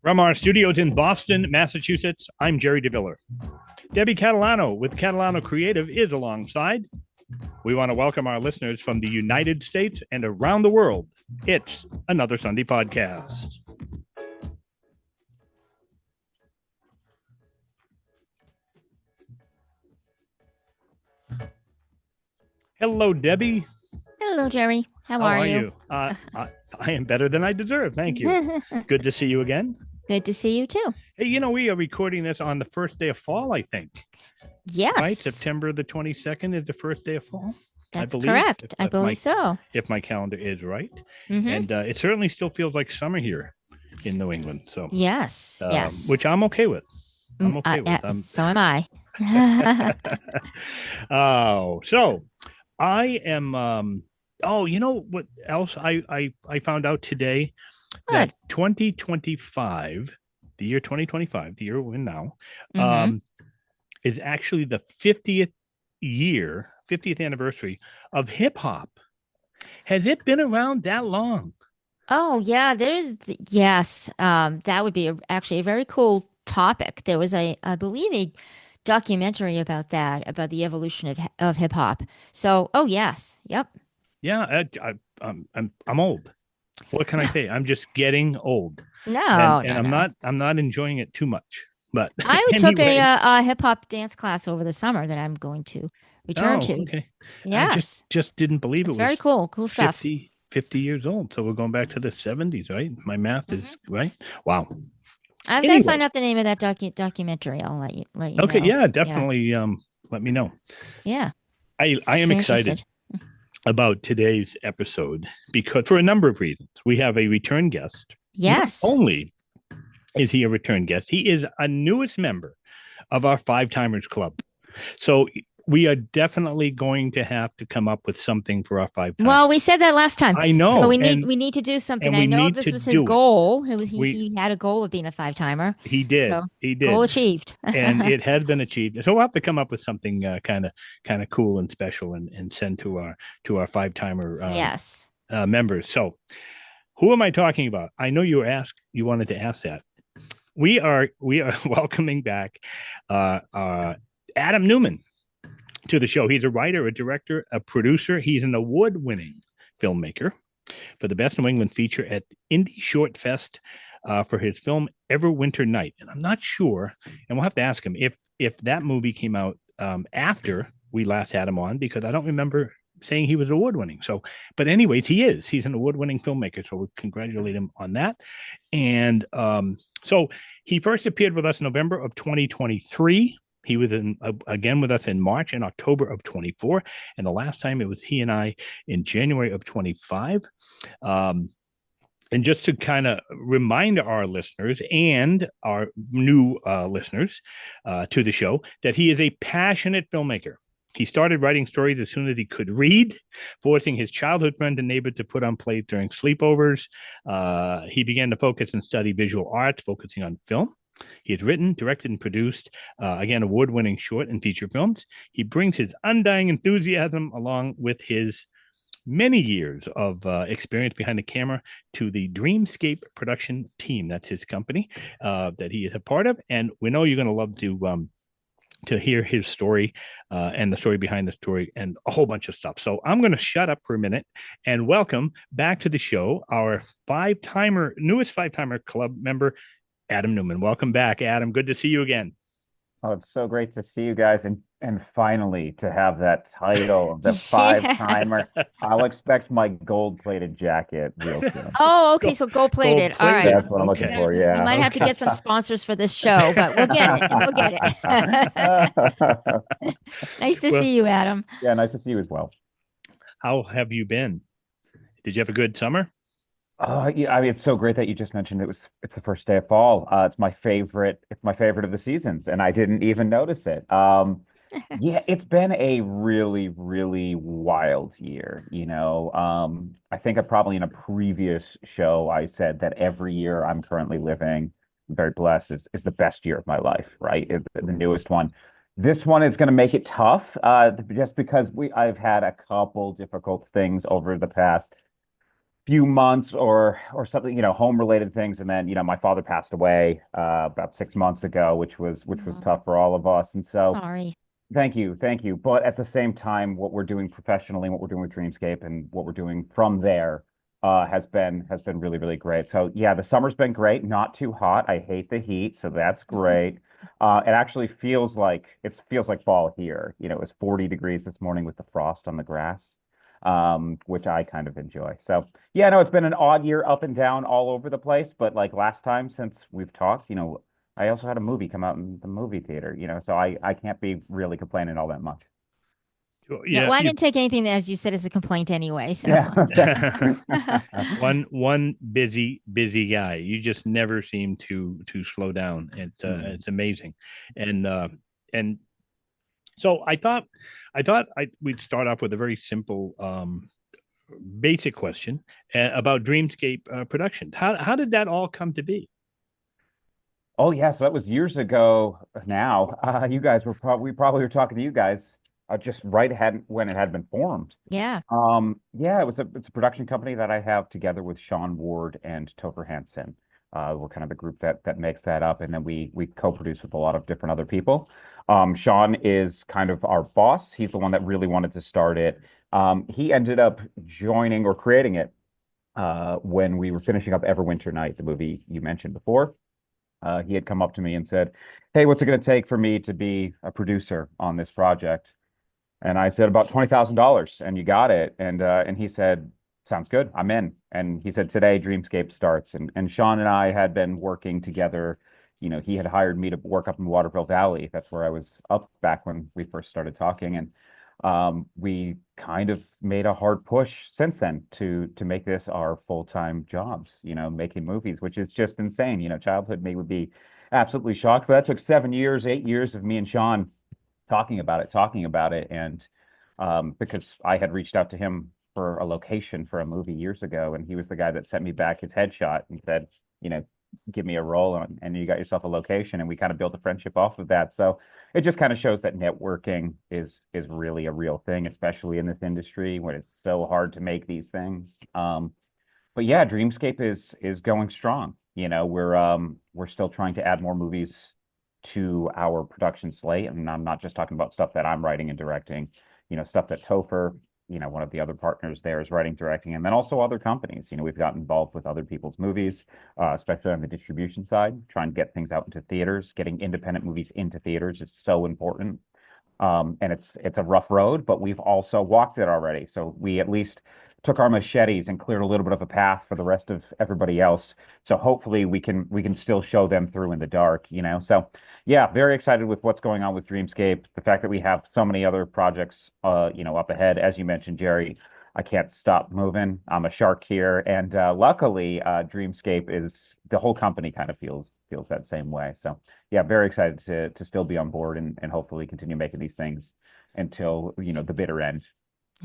From our studios in Boston, Massachusetts, I'm Gerry DeViller. Debbie Catalano with Catalano Creative is alongside. We want to welcome our listeners from the United States and around the world. It's Another Sunday Podcast. Hello, Debbie. Hello, Gerry. How are are you? I am better than I deserve. Thank you. Good to see you again. Good to see you too. Hey, we are recording this on the first day of fall, I think. Yes. Right? September the 22nd is the first day of fall. That's correct. I believe so. If my calendar is right. Mm-hmm. And it certainly still feels like summer here in New England. So yes. Which I'm okay with. I'm okay with. So am I. So I am you know what else I found out today? Good. That 2025, the year 2025, the year we're in now, is actually the 50th anniversary of hip hop. Has it been around that long? Oh, yeah, yes. That would be actually a very cool topic. There was I believe a documentary about that, about the evolution of hip hop. So, oh yes. Yep. Yeah, I'm old. What can I say? I'm just getting old. I'm not enjoying it too much. But I took a hip hop dance class over the summer that I'm going to return to. Okay. Yes. I just didn't believe it was very cool. Cool stuff. 50 years old. So we're going back to the 70s, right? My math is right. Wow. I've got to find out the name of that documentary. I'll let you know. Okay. Yeah, definitely. Yeah. Let me know. Yeah. I am excited about today's episode because for a number of reasons. We have a return guest. Yes. Not only is he a return guest, he is a newest member of our Five Timers Club. So we are definitely going to have to come up with something for our Five Timers. Well, we said that last time. I know. So we need to do something. I know this was his goal. He had a goal of being a five timer. He did. So, he did. Goal achieved. And it has been achieved. So we'll have to come up with something kind of cool and special and send to our five timer members. So who am I talking about? I know you wanted to ask that. We are welcoming back Adam Newman to the show. He's a writer, a director, a producer. He's an award-winning filmmaker for the Best New England feature at Indie Short Fest for his film Everwinter Night. And I'm not sure, and we'll have to ask him if that movie came out after we last had him on, because I don't remember saying he was award-winning. So, but anyways, he's an award-winning filmmaker. So we congratulate him on that. And so he first appeared with us in November of 2023. He was again with us in March and October of 24. And the last time it was he and I in January of 25. And just to kind of remind our listeners and our new listeners to the show that he is a passionate filmmaker. He started writing stories as soon as he could read, forcing his childhood friend and neighbor to put on plays during sleepovers. He began to focus and study visual arts, focusing on film. He has written, directed, and produced, again, award-winning short and feature films. He brings his undying enthusiasm along with his many years of experience behind the camera to the Dreamscape production team. That's his company that he is a part of. And we know you're going to love to hear his story and the story behind the story and a whole bunch of stuff. So I'm going to shut up for a minute and welcome back to the show our newest five-timer club member, Adam Newman. Welcome back, Adam. Good to see you again. Oh, it's so great to see you guys and finally to have that title of the five-timer. I'll expect my gold-plated jacket real soon. Oh, okay. So gold-plated. All right. That's what I'm looking for, yeah. We might have to get some sponsors for this show, but we'll get it. We'll get it. Nice to see you, Adam. Yeah, nice to see you as well. How have you been? Did you have a good summer? Yeah, I mean, it's so great that you just mentioned it's the first day of fall. It's my favorite of the seasons, and I didn't even notice it. Yeah, it's been a really, really wild year, I think probably in a previous show I said that every year I'm currently living, I'm very blessed, is the best year of my life, right? The newest one. This one is going to make it tough, just because I've had a couple difficult things over the past few months or something, home related things. And then, my father passed away about 6 months ago, which was Oh, tough for all of us. And so sorry. thank you, thank you. But at the same time, what we're doing professionally, what we're doing with Dreamscape, and what we're doing from there has been really, really great. So yeah, the summer's been great. Not too hot. I hate the heat, so that's great. It actually feels like fall here. It was 40 degrees this morning with the frost on the grass, which I kind of enjoy. So yeah, no, it's been an odd year, up and down, all over the place. But like last time since we've talked, I also had a movie come out in the movie theater, so I can't be really complaining all that much. Yeah, Yeah, well, I didn't take anything as you said as a complaint anyway. So, Yeah. Okay. one busy guy. You just never seem to slow down. Hmm. It's amazing, and so I thought we'd start off with a very simple basic question about Dreamscape Productions. How did that all come to be? Oh yeah, so that was years ago now. You guys we probably were talking to you guys just right had when it had been formed. yeah. Yeah, it's a production company that I have together with Sean Ward and Topher Hansen. We're kind of the group that makes that up, and then we co-produce with a lot of different other people. Sean is kind of our boss. He's the one that really wanted to start it. He ended up joining or creating it when we were finishing up Everwinter Night, the movie you mentioned before. He had come up to me and said, "Hey, what's it going to take for me to be a producer on this project?" And I said, "About $20,000, and you got it." And he said, "Sounds good. I'm in." And he said, "Today, Dreamscape starts." And Sean and I had been working together. He had hired me to work up in Waterville Valley. That's where I was up back when we first started talking. And we kind of made a hard push since then to make this our full-time jobs, making movies, which is just insane. Childhood me would be absolutely shocked. But that took 7 years, 8 years of me and Sean talking about it. And because I had reached out to him for a location for a movie years ago, and he was the guy that sent me back his headshot and said, you know, give me a role and you got yourself a location, and we kind of built a friendship off of that. So it just kind of shows that networking is really a real thing, especially in this industry when it's so hard to make these things. But yeah, Dreamscape is going strong. We're still trying to add more movies to our production slate, and I'm not just talking about stuff that I'm writing and directing, stuff that Topher, one of the other partners there, is writing, directing, and then also other companies. We've gotten involved with other people's movies, especially on the distribution side, trying to get things out into theaters. Getting independent movies into theaters is so important. And it's a rough road, but we've also walked it already. So we at least took our machetes and cleared a little bit of a path for the rest of everybody else. So hopefully we can still show them through in the dark. So yeah, very excited with what's going on with Dreamscape. The fact that we have so many other projects up ahead. As you mentioned, Gerry, I can't stop moving. I'm a shark here. And luckily, Dreamscape is the whole company kind of feels that same way. So yeah, very excited to still be on board and hopefully continue making these things until the bitter end.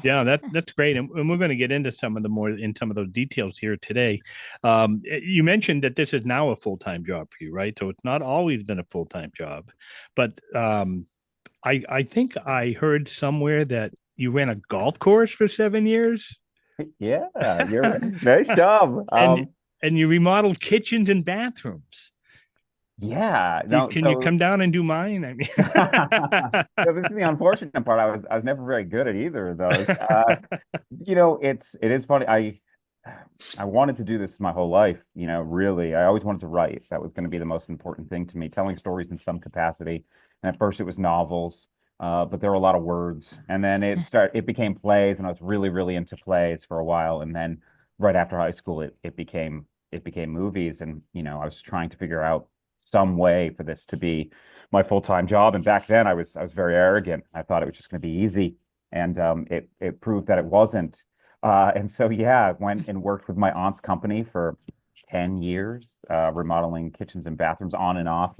Yeah, that's great, and we're going to get into some of those details here today. You mentioned that this is now a full time job for you, right? So it's not always been a full time job, but I think I heard somewhere that you ran a golf course for 7 years, Yeah, you're right. Nice job. and and you remodeled kitchens and bathrooms. Yeah, no, Can you so come down and do mine? I so this is the unfortunate part. I was never very good at either of those. It is funny. I wanted to do this my whole life, really. I always wanted to write. That was going to be the most important thing to me, telling stories in some capacity. And at first it was novels, but there were a lot of words. And then it became plays, and I was really, really into plays for a while. And then right after high school it became movies. And, I was trying to figure out some way for this to be my full-time job. And back then I was very arrogant. I thought it was just going to be easy. And it proved that it wasn't. And so, yeah, I went and worked with my aunt's company for 10 years, remodeling kitchens and bathrooms on and off.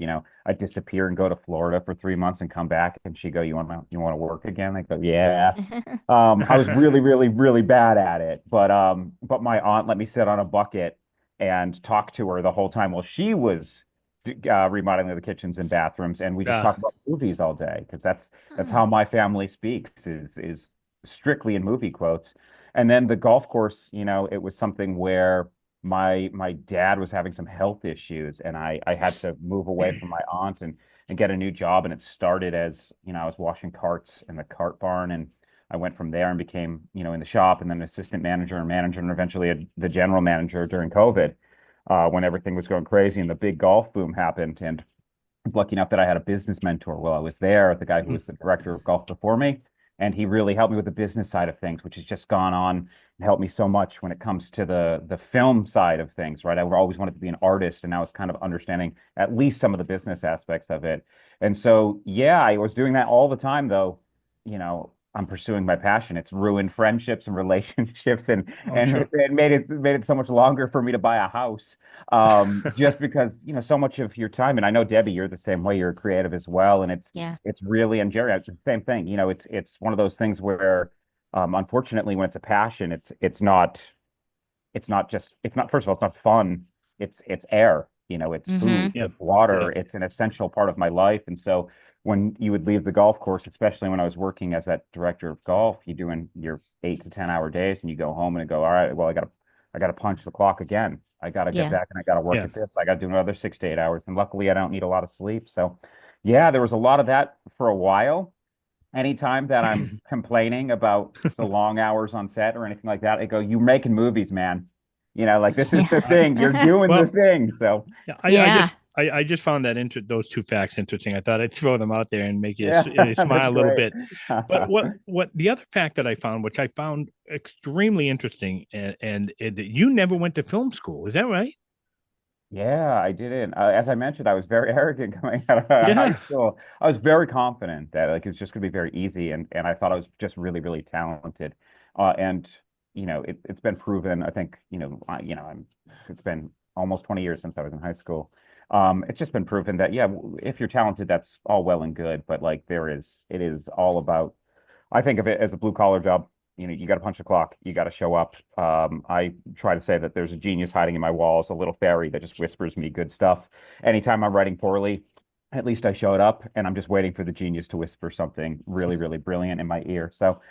I'd disappear and go to Florida for 3 months and come back, and she'd go, "You want to work again?" I go, "Yeah." I was really, really, really bad at it, but my aunt let me sit on a bucket and talk to her the whole time while she was remodeling the kitchens and bathrooms, and we just Yeah. talk about movies all day because that's Hmm. how my family speaks is strictly in movie quotes. And then the golf course, it was something where my dad was having some health issues, and I had to move away from my aunt and get a new job. And it started as, I was washing carts in the cart barn, and I went from there and became, in the shop, and then assistant manager, and eventually the general manager during COVID, when everything was going crazy and the big golf boom happened. And I was lucky enough that I had a business mentor while I was there, the guy who was the director of golf before me. And he really helped me with the business side of things, which has just gone on and helped me so much when it comes to the film side of things, right? I always wanted to be an artist, and now it's kind of understanding at least some of the business aspects of it. And so, yeah, I was doing that all the time, though. I'm pursuing my passion. It's ruined friendships and relationships, and Sure. it made it so much longer for me to buy a house, just because so much of your time. And I know, Debbie, you're the same way. You're a creative as well, and Yeah. it's really, and Gerry, it's the same thing. It's one of those things where, unfortunately, when it's a passion, it's not, first of all, it's not fun. It's air, it's food, Mm-hmm. Yeah. it's water, Yeah. it's an essential part of my life. And so when you would leave the golf course, especially when I was working as that director of golf, you're doing your 8 to 10 hour days, and you go home and go, all right, well, I gotta punch the clock again. I gotta get Yeah. back, and I gotta work Yeah. at this. I gotta do another 6 to 8 hours. And luckily I don't need a lot of sleep. So yeah, there was a lot of that for a while. Anytime that I'm complaining about the long hours on set or anything like that, I go, "You're making movies, man. Like, this is the thing. You're Yeah. doing the Well, thing." So yeah, Yeah. I just found that those two facts interesting. I thought I'd throw them out there and make you yeah, smile that's a little great. bit. But what the other fact that I found, which I found extremely interesting, and you never went to film school, is that right? Yeah, I didn't. As I mentioned, I was very arrogant coming out of high Yeah. school. I was very confident that, like, it was just going to be very easy, and I thought I was just really, really talented. And it's been proven. I think it's been almost 20 years since I was in high school. It's just been proven that, yeah, if you're talented, that's all well and good, but like, it is all about. I think of it as a blue collar job. You got to punch the clock. You got to show up. I try to say that there's a genius hiding in my walls, a little fairy that just whispers me good stuff. Anytime I'm writing poorly, at least I showed up, and I'm just waiting for the genius to whisper something really, really brilliant in my ear. So,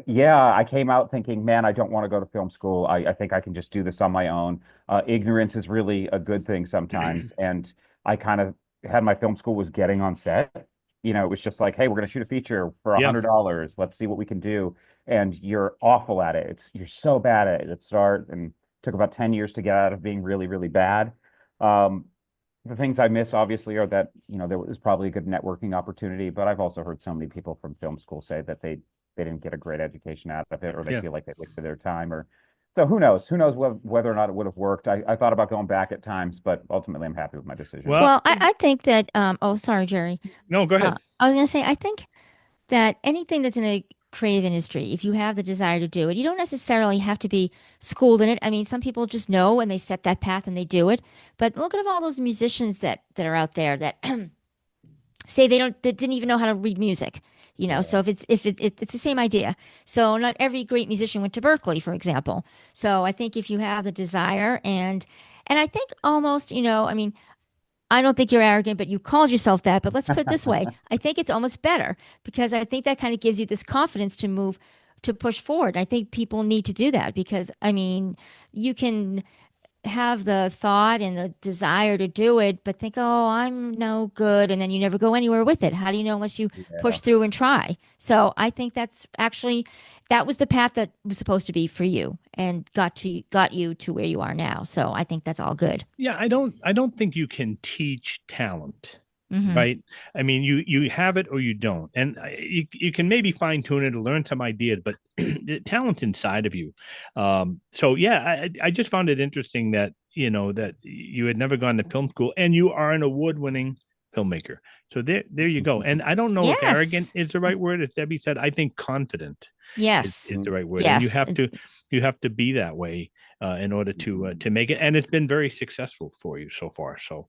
yeah, I came out thinking, man, I don't want to go to film school. I think I can just do this on my own. Ignorance is really a good thing sometimes. And I kind of had my film school was getting on set. It was just like, hey, we're going to shoot a feature for a Yeah. $100. Let's see what we can do. And you're awful at it. You're so bad at it at start, and took about 10 years to get out of being really, really bad. Um, the things I miss, obviously, are that, there was probably a good networking opportunity, but I've also heard so many people from film school say that they didn't get a great education out of it, or they Yeah. feel like they wasted their time. Or so who knows? Who knows whether or not it would have worked? I thought about going back at times, but ultimately I'm happy with my decision. Well, Well, I think that oh, sorry, Gerry. no, go ahead. I was gonna say, I think that anything that's in a creative industry, if you have the desire to do it, you don't necessarily have to be schooled in it. I mean, some people just know and they set that path and they do it. But look at all those musicians that are out there that say that didn't even know how to read music. Yeah. So if it's the same idea. So not every great musician went to Berkeley, for example. So I think if you have the desire and I think almost, I mean, I don't think you're arrogant, but you called yourself that. But let's put it this way. I think it's almost better because I think that kind of gives you this confidence to push forward. I think people need to do that because, I mean, you can have the thought and the desire to do it, but think, oh, I'm no good. And then you never go anywhere with it. How do you know unless you Yeah. push through and try? So I think that was the path that was supposed to be for you and got you to where you are now. So I think that's all good. Yeah, I don't think you can teach talent. Hmm. Right. I mean, you have it or you don't, and you can maybe fine tune it to learn some ideas, but the talent inside of you. So yeah, I just found it interesting that that you had never gone to film school and you are an award-winning filmmaker. So there you go. And I don't know if arrogant Yes. is the right word, as Debbie said. I think confident Yes. is the right word, and Yes. you have to be that way in order to make it, and it's been very successful for you so far. So.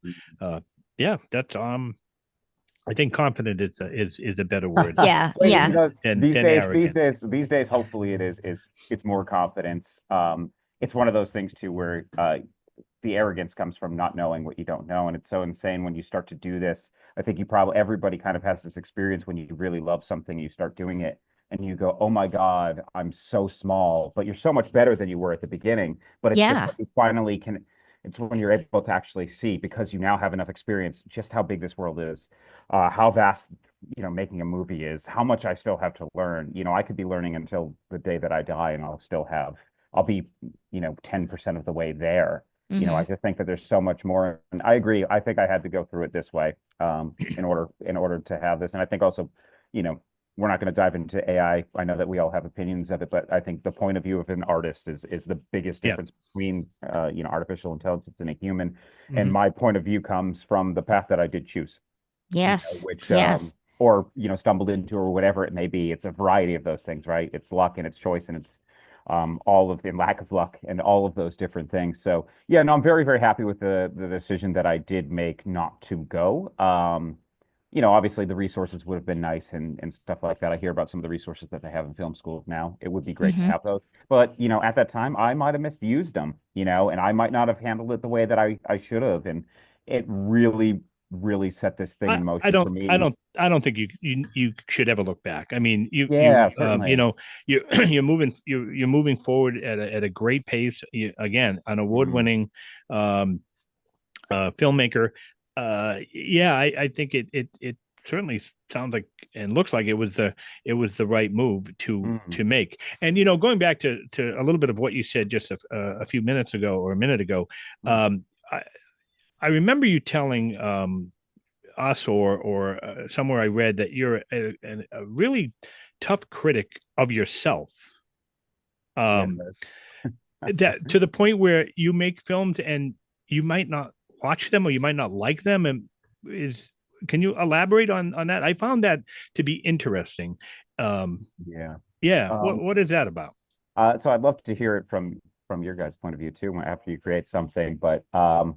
Yeah, that's I think confident is a better word Yeah. Well, Yeah. these than days, arrogant. hopefully it's more confidence. It's one of those things too where the arrogance comes from not knowing what you don't know, and it's so insane when you start to do this. I think everybody kind of has this experience when you really love something, you start doing it, and you go, oh my God, I'm so small, but you're so much better than you were at the beginning. But it's just Yeah. when you finally can, it's when you're able to actually see, because you now have enough experience, just how big this world is, how vast, making a movie is, how much I still have to learn. I could be learning until the day that I die, and I'll be, 10% of the way there. I Hmm. just think that there's so much more. And I agree. I think I had to go through it this way, in order to have this. And I think also, you know, we're not going to dive into AI. I know that we all have opinions of it, but I think the point of view of an artist is the biggest Yeah. difference between artificial intelligence and a human. And Hmm. my point of view comes from the path that I did choose, Yes. which Yes. or stumbled into, or whatever it may be. It's a variety of those things, right? It's luck and it's choice and it's all of the lack of luck and all of those different things. So yeah, no, I'm very, very happy with the decision that I did make not to go. Obviously the resources would have been nice and stuff like that. I hear about some of the resources that they have in film schools now. It would be great to Hmm. have those. But, at that time I might have misused them, and I might not have handled it the way that I should have. And it really, really set this thing I, in I motion for don't I me. don't I don't think you should ever look back. I mean, Yeah, certainly. you're moving forward at a great pace. Again, an award Mhm. winning um, filmmaker. Yeah, I think it certainly sounds like and looks like it was the right move to Mhm. make. And going back to a little bit of what you said just a few minutes ago or a minute ago, Mhm. um, I, I remember you telling us or somewhere I read that you're a really tough critic of yourself. Yeah. Um, that to the point where you make films and you might not watch them or you might not like them, and is can you elaborate on that? I found that to be interesting. Um, Yeah. yeah, what Um, what is that about? so I'd love to hear it from your guys' point of view too, after you create something. But I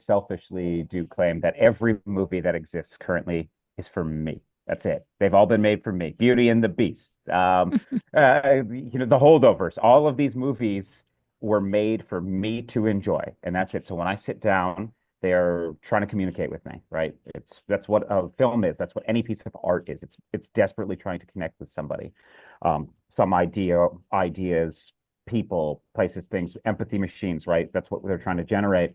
selfishly do claim that every movie that exists currently is for me. That's it. They've all been made for me. Beauty and the Beast, The Holdovers. All of these movies were made for me to enjoy, and that's it. So when I sit down, they're trying to communicate with me, right? That's what a film is. That's what any piece of art is. It's desperately trying to connect with somebody. Some ideas, people, places, things, empathy machines, right? That's what they're trying to generate.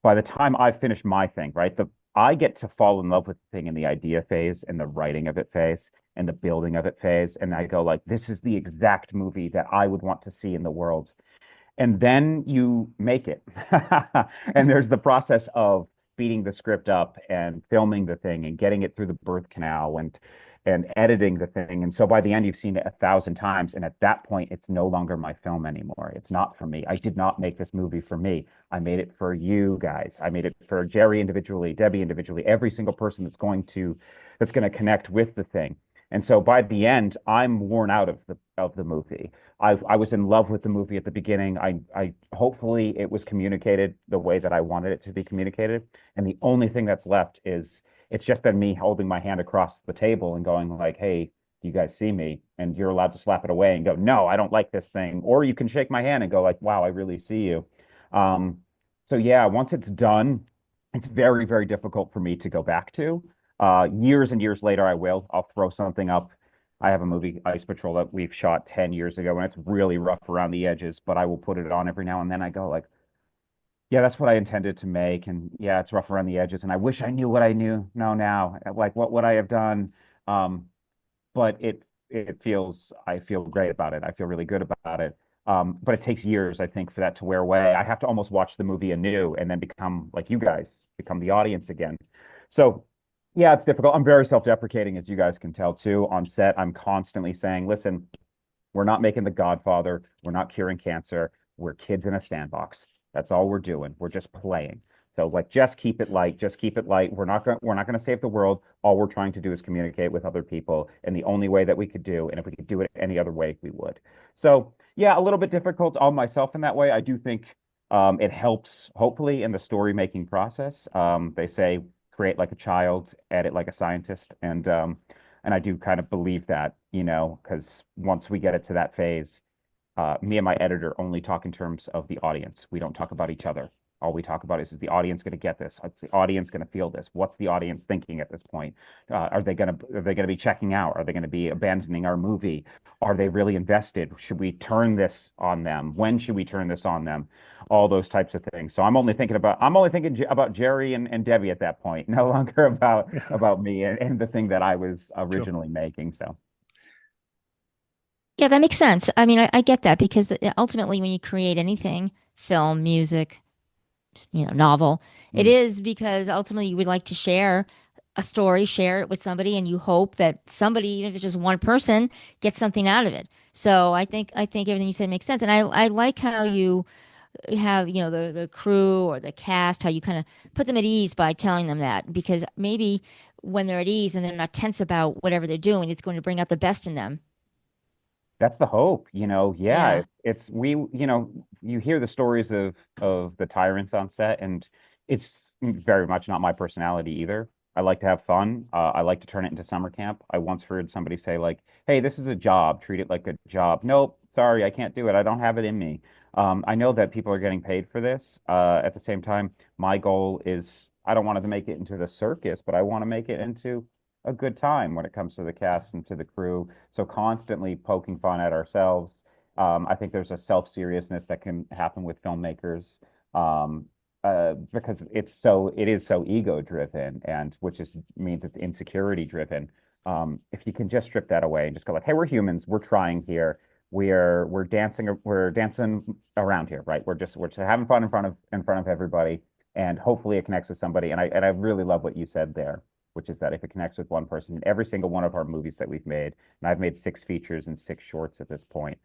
By the time I've finished my thing, right, I get to fall in love with the thing in the idea phase and the writing of it phase and the building of it phase. And I go like, this is the exact movie that I would want to see in the world. And then you make it. And there's the process of beating the script up and filming the thing and getting it through the birth canal and editing the thing. And so by the end, you've seen it 1,000 times. And at that point, it's no longer my film anymore. It's not for me. I did not make this movie for me. I made it for you guys. I made it for Gerry individually, Debbie individually, every single person that's going to connect with the thing. And so by the end, I'm worn out of the movie. I was in love with the movie at the beginning. I hopefully it was communicated the way that I wanted it to be communicated. And the only thing that's left is it's just been me holding my hand across the table and going like, "Hey, do you guys see me?" And you're allowed to slap it away and go, "No, I don't like this thing." Or you can shake my hand and go like, "Wow, I really see you." Um, so yeah, once it's done, it's very, very difficult for me to go back to. Years and years later, I will. I'll throw something up. I have a movie, Ice Patrol, that we've shot 10 years ago, and it's really rough around the edges, but I will put it on every now and then. I go like, yeah, that's what I intended to make. And yeah, it's rough around the edges. And I wish I knew what I know now. Like, what would I have done? Um, but I feel great about it. I feel really good about it. But it takes years, I think, for that to wear away. I have to almost watch the movie anew and then become like you guys, become the audience again. So yeah, it's difficult. I'm very self-deprecating, as you guys can tell too. On set, I'm constantly saying, listen, we're not making The Godfather. We're not curing cancer. We're kids in a sandbox. That's all we're doing. We're just playing. So like just keep it light, just keep it light. We're not going to save the world. All we're trying to do is communicate with other people and the only way that we could do, and if we could do it any other way, we would. So yeah, a little bit difficult on myself in that way. I do think it helps hopefully in the story making process. They say create like a child, edit like a scientist, and I do kind of believe that, because once we get it to that phase, me and my editor only talk in terms of the audience. We don't talk about each other. all we talk about is the audience going to get this? Is the audience going to feel this? What's the audience thinking at this point? Are they going to be checking out? Are they going to be abandoning our movie? Are they really invested? Should we turn this on them? When should we turn this on them? All those types of things. So I'm only thinking about Gerry and Debbie at that point, no longer about me and the thing that I was originally making. So Yeah, that makes sense. I mean, I get that because ultimately, when you create anything, film, music, novel, it mm, is because ultimately you would like to share a story, share it with somebody, and you hope that somebody, even if it's just one person, gets something out of it. So I think everything you said makes sense, and I like how you have the crew or the cast, how you kind of put them at ease by telling them that, because maybe when they're at ease and they're not tense about whatever they're doing, it's going to bring out the best in them. that's the hope, Yeah, Yeah. it's we, you hear the stories of the tyrants on set, and it's very much not my personality either. I like to have fun. I like to turn it into summer camp. I once heard somebody say like, "Hey, this is a job. Treat it like a job." Nope, sorry, I can't do it. I don't have it in me. I know that people are getting paid for this. At the same time, my goal is I don't want to make it into the circus, but I want to make it into a good time when it comes to the cast and to the crew. So constantly poking fun at ourselves. I think there's a self-seriousness that can happen with filmmakers, because it is so ego-driven, and which is means it's insecurity-driven. If you can just strip that away and just go like, "Hey, we're humans. We're trying here. We're dancing around here, right? We're just having fun in front of everybody, and hopefully it connects with somebody." And I really love what you said there, which is that if it connects with one person, every single one of our movies that we've made, and I've made 6 features and 6 shorts at this point,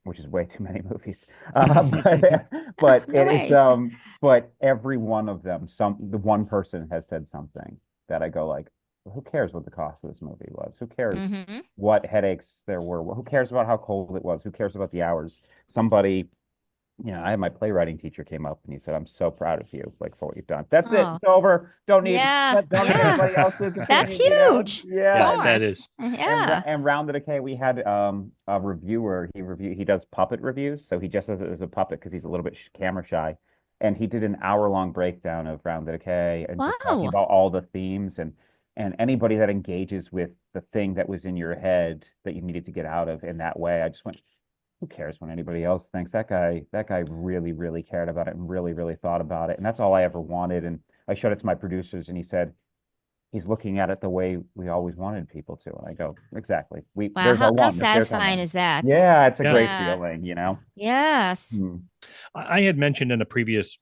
which is way too many movies. But No way. but every one of them, the one person has said something that I go like, well, who cares what the cost of this movie was? Who cares Hmm. what headaches there were? Who cares about how cold it was? Who cares about the hours? Somebody I had my playwriting teacher came up and he said, "I'm so proud of you, like for what you've done. That's it. Oh, It's over. yeah, Don't need yeah. anybody else to That's continue, huge. Of Yeah, Yeah, and that course. is. Yeah. and Round the Decay, we had a reviewer. He does puppet reviews, so he just does it as a puppet because he's a little bit camera shy, and he did an hour-long breakdown of Round the Decay and just talking Wow. about all the themes and anybody that engages with the thing that was in your head that you needed to get out of in that way. I just went, who cares when anybody else thinks? That guy really, really cared about it and really, really thought about it. And that's all I ever wanted. And I showed it to my producers and he said, he's looking at it the way we always wanted people to. And I go, exactly. Wow. There's our How one. There's our satisfying one. is that? Yeah, it's a Yeah. great Yeah. feeling. Yes. Hmm. I had mentioned in a previous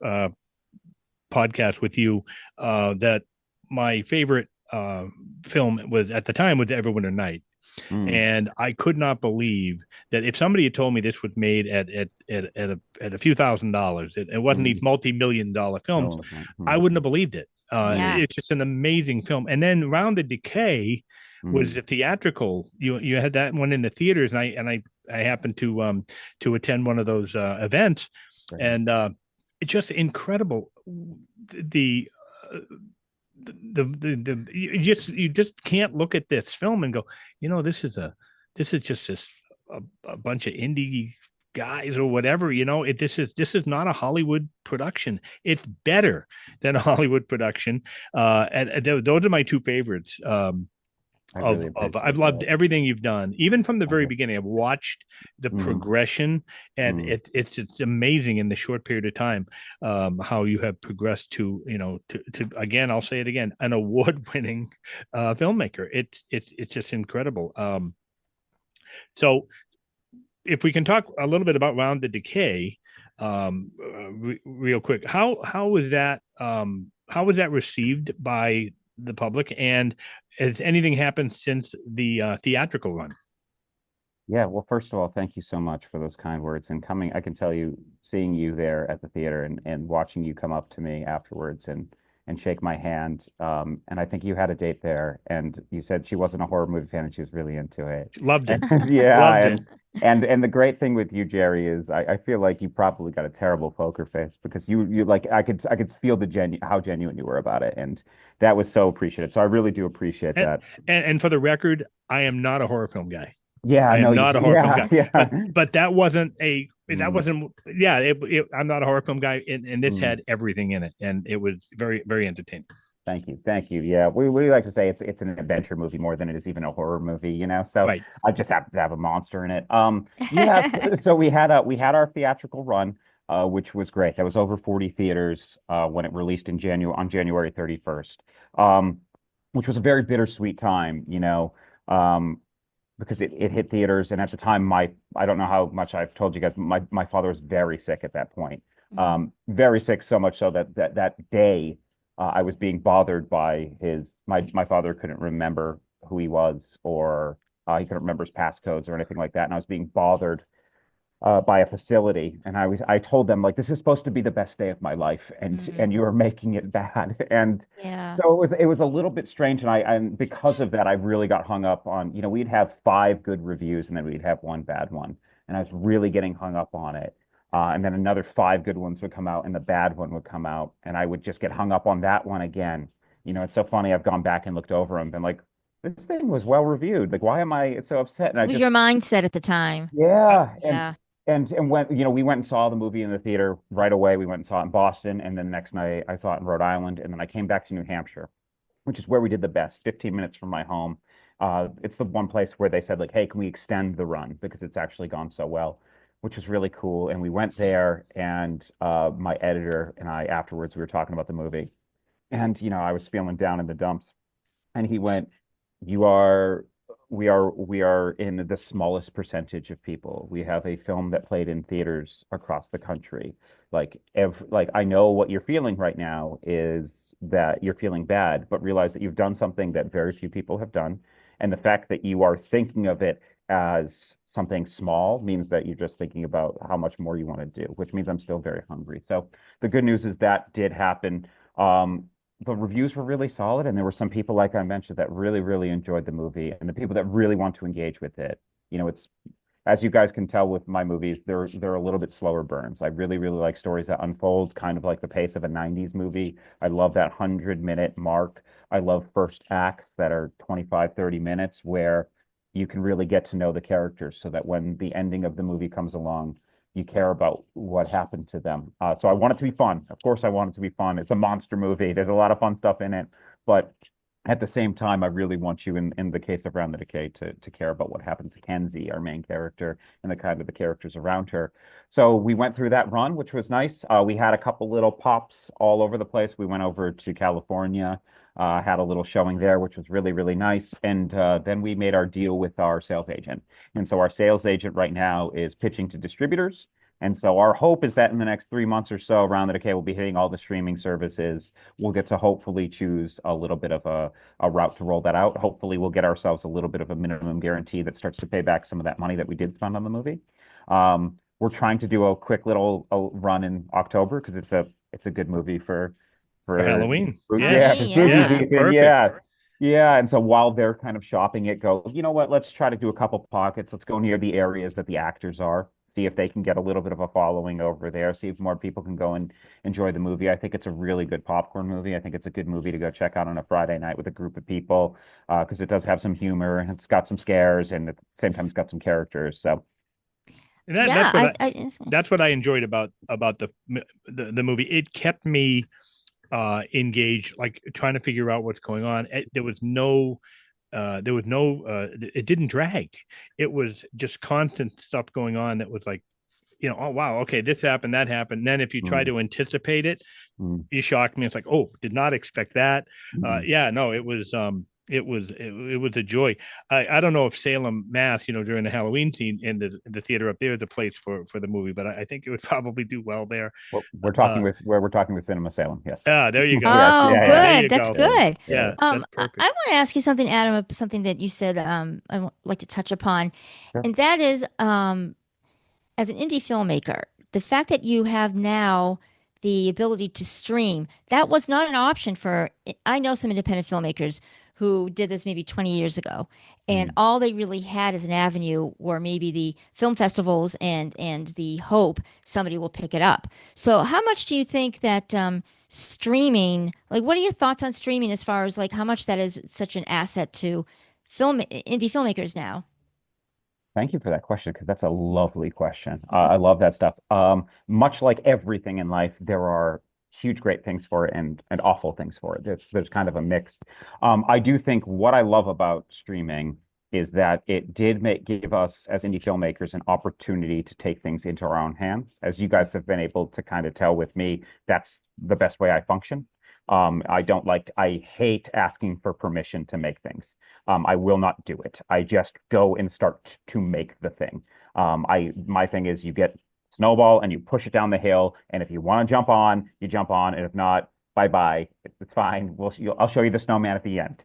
podcast with you that my favorite film was at the time was Everwinter Night. Mm. And I could not believe that if somebody had told me this was made at a few $1,000s, it wasn't these Mm. multi-million-dollar films, No, it's not. I Mm. wouldn't have believed it. Yeah. It's just an amazing film. And then Round the Decay was Mm. a theatrical. You had that one in the theaters, and I happened to attend one of those events, Great. and it's just incredible. The uh, you just can't look at this film and go, this is just a bunch of indie guys or whatever. This is not a Hollywood production. It's better than a Hollywood production. And those are my two favorites. I of really of I've appreciate loved that. everything you've done, even from the very Okay. beginning. I've watched the Mm. progression, and Mm. it's amazing in the short period of time how you have progressed to again. I'll say it again, an award-winning filmmaker. It's just incredible. So if we can talk a little bit about Round the Decay, real quick, how was that received by the public, and has anything happened since the theatrical run? Yeah, well, first of all, thank you so much for those kind words. And coming, I can tell you, seeing you there at the theater and watching you come up to me afterwards and shake my hand. And I think you had a date there, and you said she wasn't a horror movie fan and she was really into it. Loved And it, yeah, loved it. and the great thing with you, Gerry, is I feel like you probably got a terrible poker face because you like I could feel how genuine you were about it, and that was so appreciated. So I really do appreciate And, that. and for the record, I am not a horror film guy. Yeah, I no, am not a horror film yeah, guy, yeah. but that wasn't a that Mm, wasn't. Yeah, I'm not a horror film guy, and this mm. had everything in it, and it was very very entertaining. Thank you. Thank you. Yeah, we like to say it's an adventure movie more than it is even a horror movie, you know. So Right. I just happen to have a monster in it. Yeah, so we had our theatrical run, which was great. That was over 40 theaters when it released in January 31st. Um, which was a very bittersweet time, you know. Because it hit theaters, and at the time I don't know how much I've told you guys, my father was very sick at that point. Mhm. Very sick, so much so that day I was being bothered by my father couldn't remember who he was, or he couldn't remember his passcodes or anything like that, and I was being bothered by a facility, and I told them, like, this is supposed to be the best day of my life, and Mm. you are making it bad. And Yeah. so it was a little bit strange, and because of that I really got hung up on, we'd have five good reviews and then we'd have one bad one, and I was really getting hung up on it. And then another five good ones would come out and the bad one would come out, and I would just get hung up on that one again. It's so funny. I've gone back and looked over them and been like, this thing was well reviewed. Like, why am I so upset? And I What was just your mindset at the time? yeah, and Yeah. and when we went and saw the movie in the theater right away. We went and saw it in Boston, and then the next night I saw it in Rhode Island, and then I came back to New Hampshire, which is where we did the best, 15 minutes from my home. It's the one place where they said, like, hey, can we extend the run because it's actually gone so well, which was really cool. And we went there, and my editor and I afterwards we were talking about the movie, and I was feeling down in the dumps, and he went, you are, we are in the smallest percentage of people. We have a film that played in theaters across the country. Like I know what you're feeling right now is that you're feeling bad, but realize that you've done something that very few people have done. And the fact that you are thinking of it as something small means that you're just thinking about how much more you want to do, which means I'm still very hungry. So the good news is that did happen. The reviews were really solid, and there were some people, like I mentioned, that really, really enjoyed the movie, and the people that really want to engage with it. It's, as you guys can tell with my movies, they're a little bit slower burns. I really, really like stories that unfold kind of like the pace of a 90s movie. I love that 100-minute mark. I love first acts that are 25, 30 minutes where you can really get to know the characters so that when the ending of the movie comes along, you care about what happened to them. So I want it to be fun. Of course, I want it to be fun. It's a monster movie. There's a lot of fun stuff in it, but at the same time, I really want you, in the case of Round the Decay, to care about what happened to Kenzie, our main character, and the kind of the characters around her. So we went through that run, which was nice. We had a couple little pops all over the place. We went over to California, had a little showing there, which was really, really nice. And then we made our deal with our sales agent. And so our sales agent right now is pitching to distributors. And so our hope is that in the next 3 months or so, Round the Decay will be hitting all the streaming services. We'll get to hopefully choose a little bit of a route to roll that out. Hopefully, we'll get ourselves a little bit of a minimum guarantee that starts to pay back some of that money that we did spend on the movie. We're trying to do a quick little run in October because it's a good movie For for Halloween. Yeah. yeah, for Halloween, spooky Yeah, it's yeah. season. perfect. Yeah. Yeah. And so while they're kind of shopping it, go, you know what, let's try to do a couple pockets. Let's go near the areas that the actors are, see if they can get a little bit of a following over there, see if more people can go and enjoy the movie. I think it's a really good popcorn movie. I think it's a good movie to go check out on a Friday night with a group of people, because it does have some humor and it's got some scares, and at the same time it's got some characters. So And Yeah, that's what I enjoyed about the movie. It kept me engaged, like trying to figure out what's going on. There was no it didn't drag. It was just constant stuff going on that was like, oh wow, okay, this happened, that happened. And then if you try mm, to anticipate it, mm, you shocked me. It's like, oh, did not expect that. mm. Yeah, no, it was a joy. I don't know if Salem, Mass, during the Halloween scene in the theater up there is a place for the movie, but I think it would probably do well there. Uh, We're talking with Cinema Salem. Yes. there you go. Yes. Oh, Yeah. Yeah. There good. you That's go. Yeah. good. Yeah. That's I perfect. want to ask you something, Adam, something that you said I would like to touch upon, Sure. and that is as an indie filmmaker, the fact that you have now the ability to stream, that was not an option for, I know some independent filmmakers who did this maybe 20 years ago, and Mm. all they really had as an avenue were maybe the film festivals and the hope somebody will pick it up. So how much do you think that streaming, like what are your thoughts on streaming as far as like how much that is such an asset to indie filmmakers now? Thank you for that question because that's a lovely question. I love that stuff. Much like everything in life, there are huge great things for it and awful things for it. There's kind of a mix. I do think what I love about streaming is that it did give us as indie filmmakers an opportunity to take things into our own hands. As you guys have been able to kind of tell with me, that's the best way I function. I hate asking for permission to make things. I will not do it. I just go and start to make the thing. My thing is you get snowball and you push it down the hill, and if you want to jump on, you jump on, and if not, bye bye. It's fine. I'll show you the snowman at the end.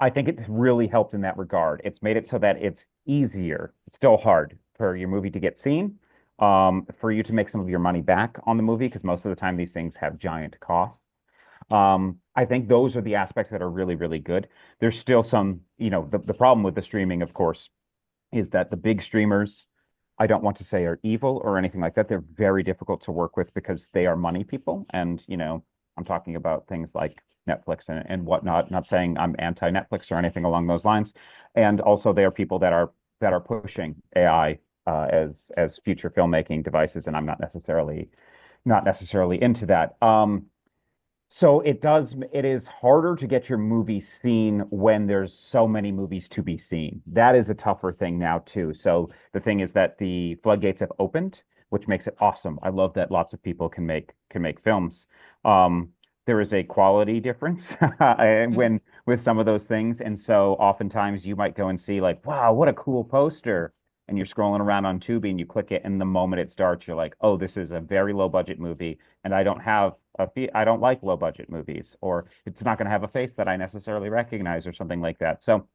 I think it's really helped in that regard. It's made it so that it's easier. It's still hard for your movie to get seen, for you to make some of your money back on the movie, because most of the time these things have giant costs. I think those are the aspects that are really, really good. There's still some, the problem with the streaming, of course, is that the big streamers, I don't want to say are evil or anything like that. They're very difficult to work with because they are money people. And, I'm talking about things like Netflix and whatnot. Not saying I'm anti-Netflix or anything along those lines. And also they are people that are pushing AI as future filmmaking devices, and I'm not necessarily into that. So it is harder to get your movie seen when there's so many movies to be seen. That is a tougher thing now too. So the thing is that the floodgates have opened, which makes it awesome. I love that lots of people can make films. Um, there is a quality difference Mm. when with some of those things. And so oftentimes you might go and see like, wow, what a cool poster. And you're scrolling around on Tubi and you click it, and the moment it starts, you're like, oh, this is a very low budget movie and I don't like low budget movies, or it's not going to have a face that I necessarily recognize or something like that. So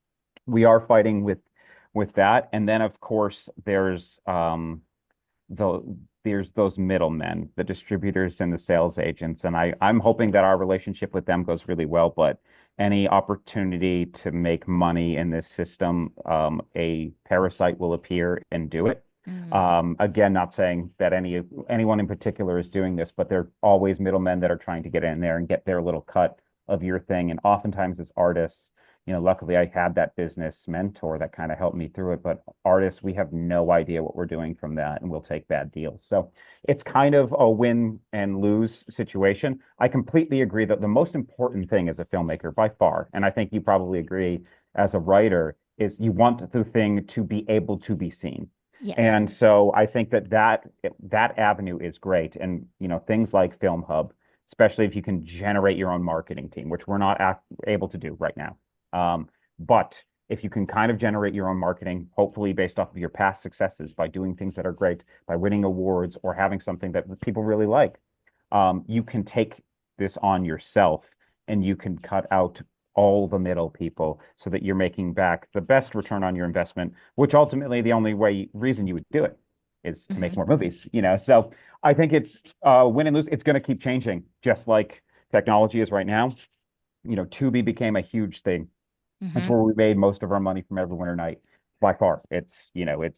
we are fighting with that. And then of course the there's those middlemen, the distributors and the sales agents, and I'm hoping that our relationship with them goes really well, but any opportunity to make money in this system, a parasite will appear and do it. Mm. Again, not saying that anyone in particular is doing this, but there are always middlemen that are trying to get in there and get their little cut of your thing. And oftentimes, as artists, luckily I had that business mentor that kind of helped me through it. But artists, we have no idea what we're doing from that, and we'll take bad deals. So it's kind of a win and lose situation. I completely agree that the most important thing as a filmmaker by far, and I think you probably agree as a writer, is you want the thing to be able to be seen. Yes. And so I think that avenue is great. And things like Film Hub, especially if you can generate your own marketing team, which we're not able to do right now. But if you can kind of generate your own marketing, hopefully based off of your past successes by doing things that are great, by winning awards or having something that people really like, you can take this on yourself and you can cut out all the middle people so that you're making back the best return on your investment, which ultimately the only reason you would do it is to make Hmm. more movies. So I think it's win and lose. It's going to keep changing, just like technology is right now. Tubi became a huge thing. That's Hmm. where we made most of our money from every winter night by far. It's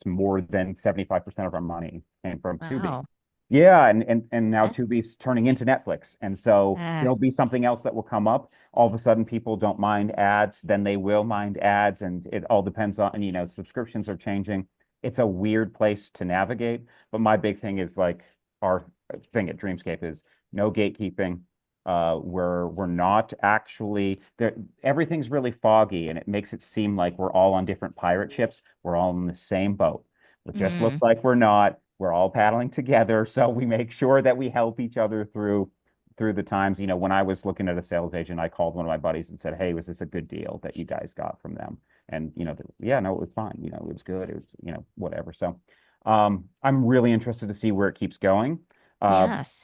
more than 75% of our money came from Tubi. Wow. Yeah, and now That, Tubi's turning into Netflix. And so uh, there'll be something else that will come up. All of a sudden people don't mind ads, then they will mind ads, and it all depends on, subscriptions are changing. It's a weird place to navigate, but my big thing is like our thing at Dreamscape is no gatekeeping. We're not actually there. Everything's really foggy, and it makes it seem like we're all on different pirate ships. We're all in the same boat. It just looks mm, like we're not. We're all paddling together, so we make sure that we help each other through the times. When I was looking at a sales agent, I called one of my buddies and said, "Hey, was this a good deal that you guys got from them?" And yeah, no, it was fine. It was good. It was whatever. So, I'm really interested to see where it keeps going. Uh, yes.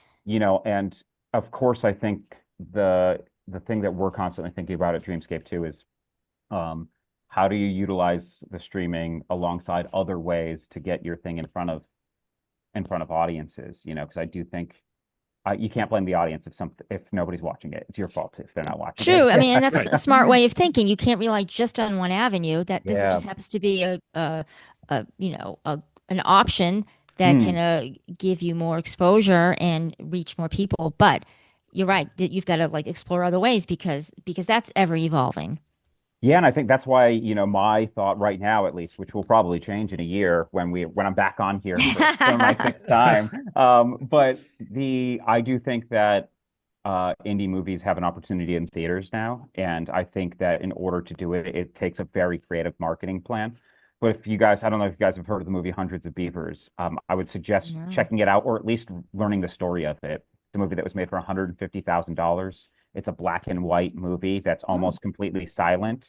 and of course, I think the thing that we're constantly thinking about at Dreamscape too is um, how do you utilize the streaming alongside other ways to get your thing in front of audiences? Because I do think you can't blame the audience if nobody's watching it. It's your fault if they're not watching True. I it. mean, and that's Right. a smart way of thinking. You can't rely just on one avenue. That this Yeah. just happens to be an option that can Hmm. give you more exposure and reach more people. But you're right that you've got to like explore other ways because that's ever evolving. Yeah, and I think that's why, my thought right now, at least, which will probably change in a year when I'm back on here for my sixth time. But I do think that indie movies have an opportunity in theaters now, and I think that in order to do it, it takes a very creative marketing plan. But if you guys, I don't know if you guys have heard of the movie Hundreds of Beavers, I would suggest No. checking it out or at least learning the story of it. It's a movie that was made for $150,000. It's a black and white movie that's Oh. almost completely silent.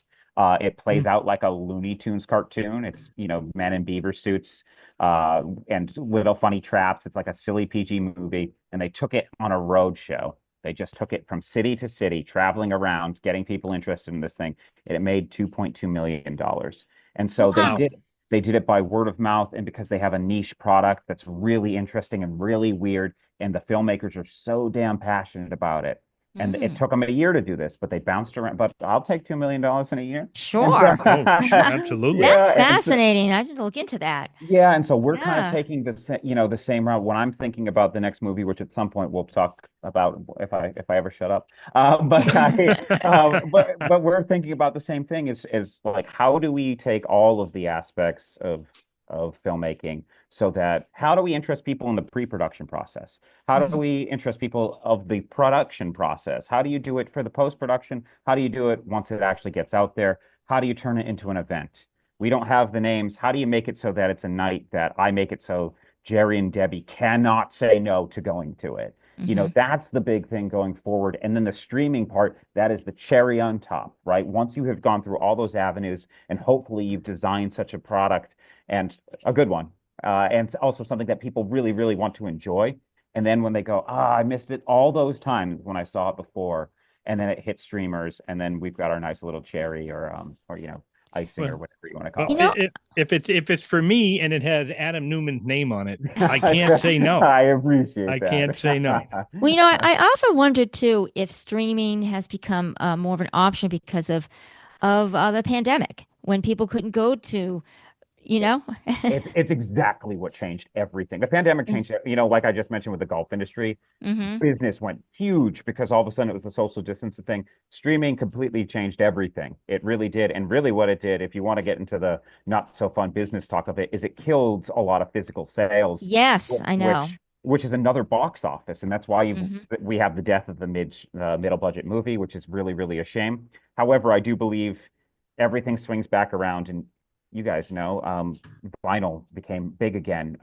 It plays Mm. out like a Looney Tunes cartoon. It's, men in beaver suits and little funny traps. It's like a silly PG movie, and they took it on a road show. They just took it from city to city, traveling around, getting people interested in this thing, and it made $2.2 million. And so Wow. they did it by word of mouth, and because they have a niche product that's really interesting and really weird, and the filmmakers are so damn passionate about it. And it Mm. took them a year to do this, but they bounced around. But I'll take $2 million in a year. And so, Sure. Oh, absolutely. That's yeah, and so, fascinating. I should look into that. yeah, and so we're kind of Yeah. taking the same route when I'm thinking about the next movie, which at some point we'll talk about if I ever shut up. But we're thinking about the same thing is like how do we take all of the aspects of filmmaking so that how do we interest people in the pre-production process? How do Mhm. we interest people of the production process? How do you do it for the post-production? How do you do it once it actually gets out there? How do you turn it into an event? We don't have the names. How do you make it so that it's a night that I make it so Gerry and Debbie cannot say no to going to it? Mhm. That's the big thing going forward. And then the streaming part, that is the cherry on top, right? Once you have gone through all those avenues and hopefully you've designed such a product and a good one, and also something that people really, really want to enjoy. And then when they go, I missed it all those times when I saw it before, and then it hits streamers, and then we've got our nice little cherry or icing Well, or whatever you want to well, You call it. know, if it's for me and it has Adam Newman's name on it, I can't say no. I appreciate I can't say no. that. I often wonder too if streaming has become more of an option because of the pandemic when people couldn't go to, you know. It's exactly what changed everything. The pandemic changed it. Like I just mentioned with the golf industry, Mm-hmm. business went huge because all of a sudden it was the social distancing thing. Streaming completely changed everything. It really did. And really what it did, if you want to get into the not so fun business talk of it, is it killed a lot of physical sales, Yes, I know. which is another box office. And that's why Mm-hmm. we have the death of the middle budget movie, which is really, really a shame. However, I do believe everything swings back around and you guys know, vinyl became big again.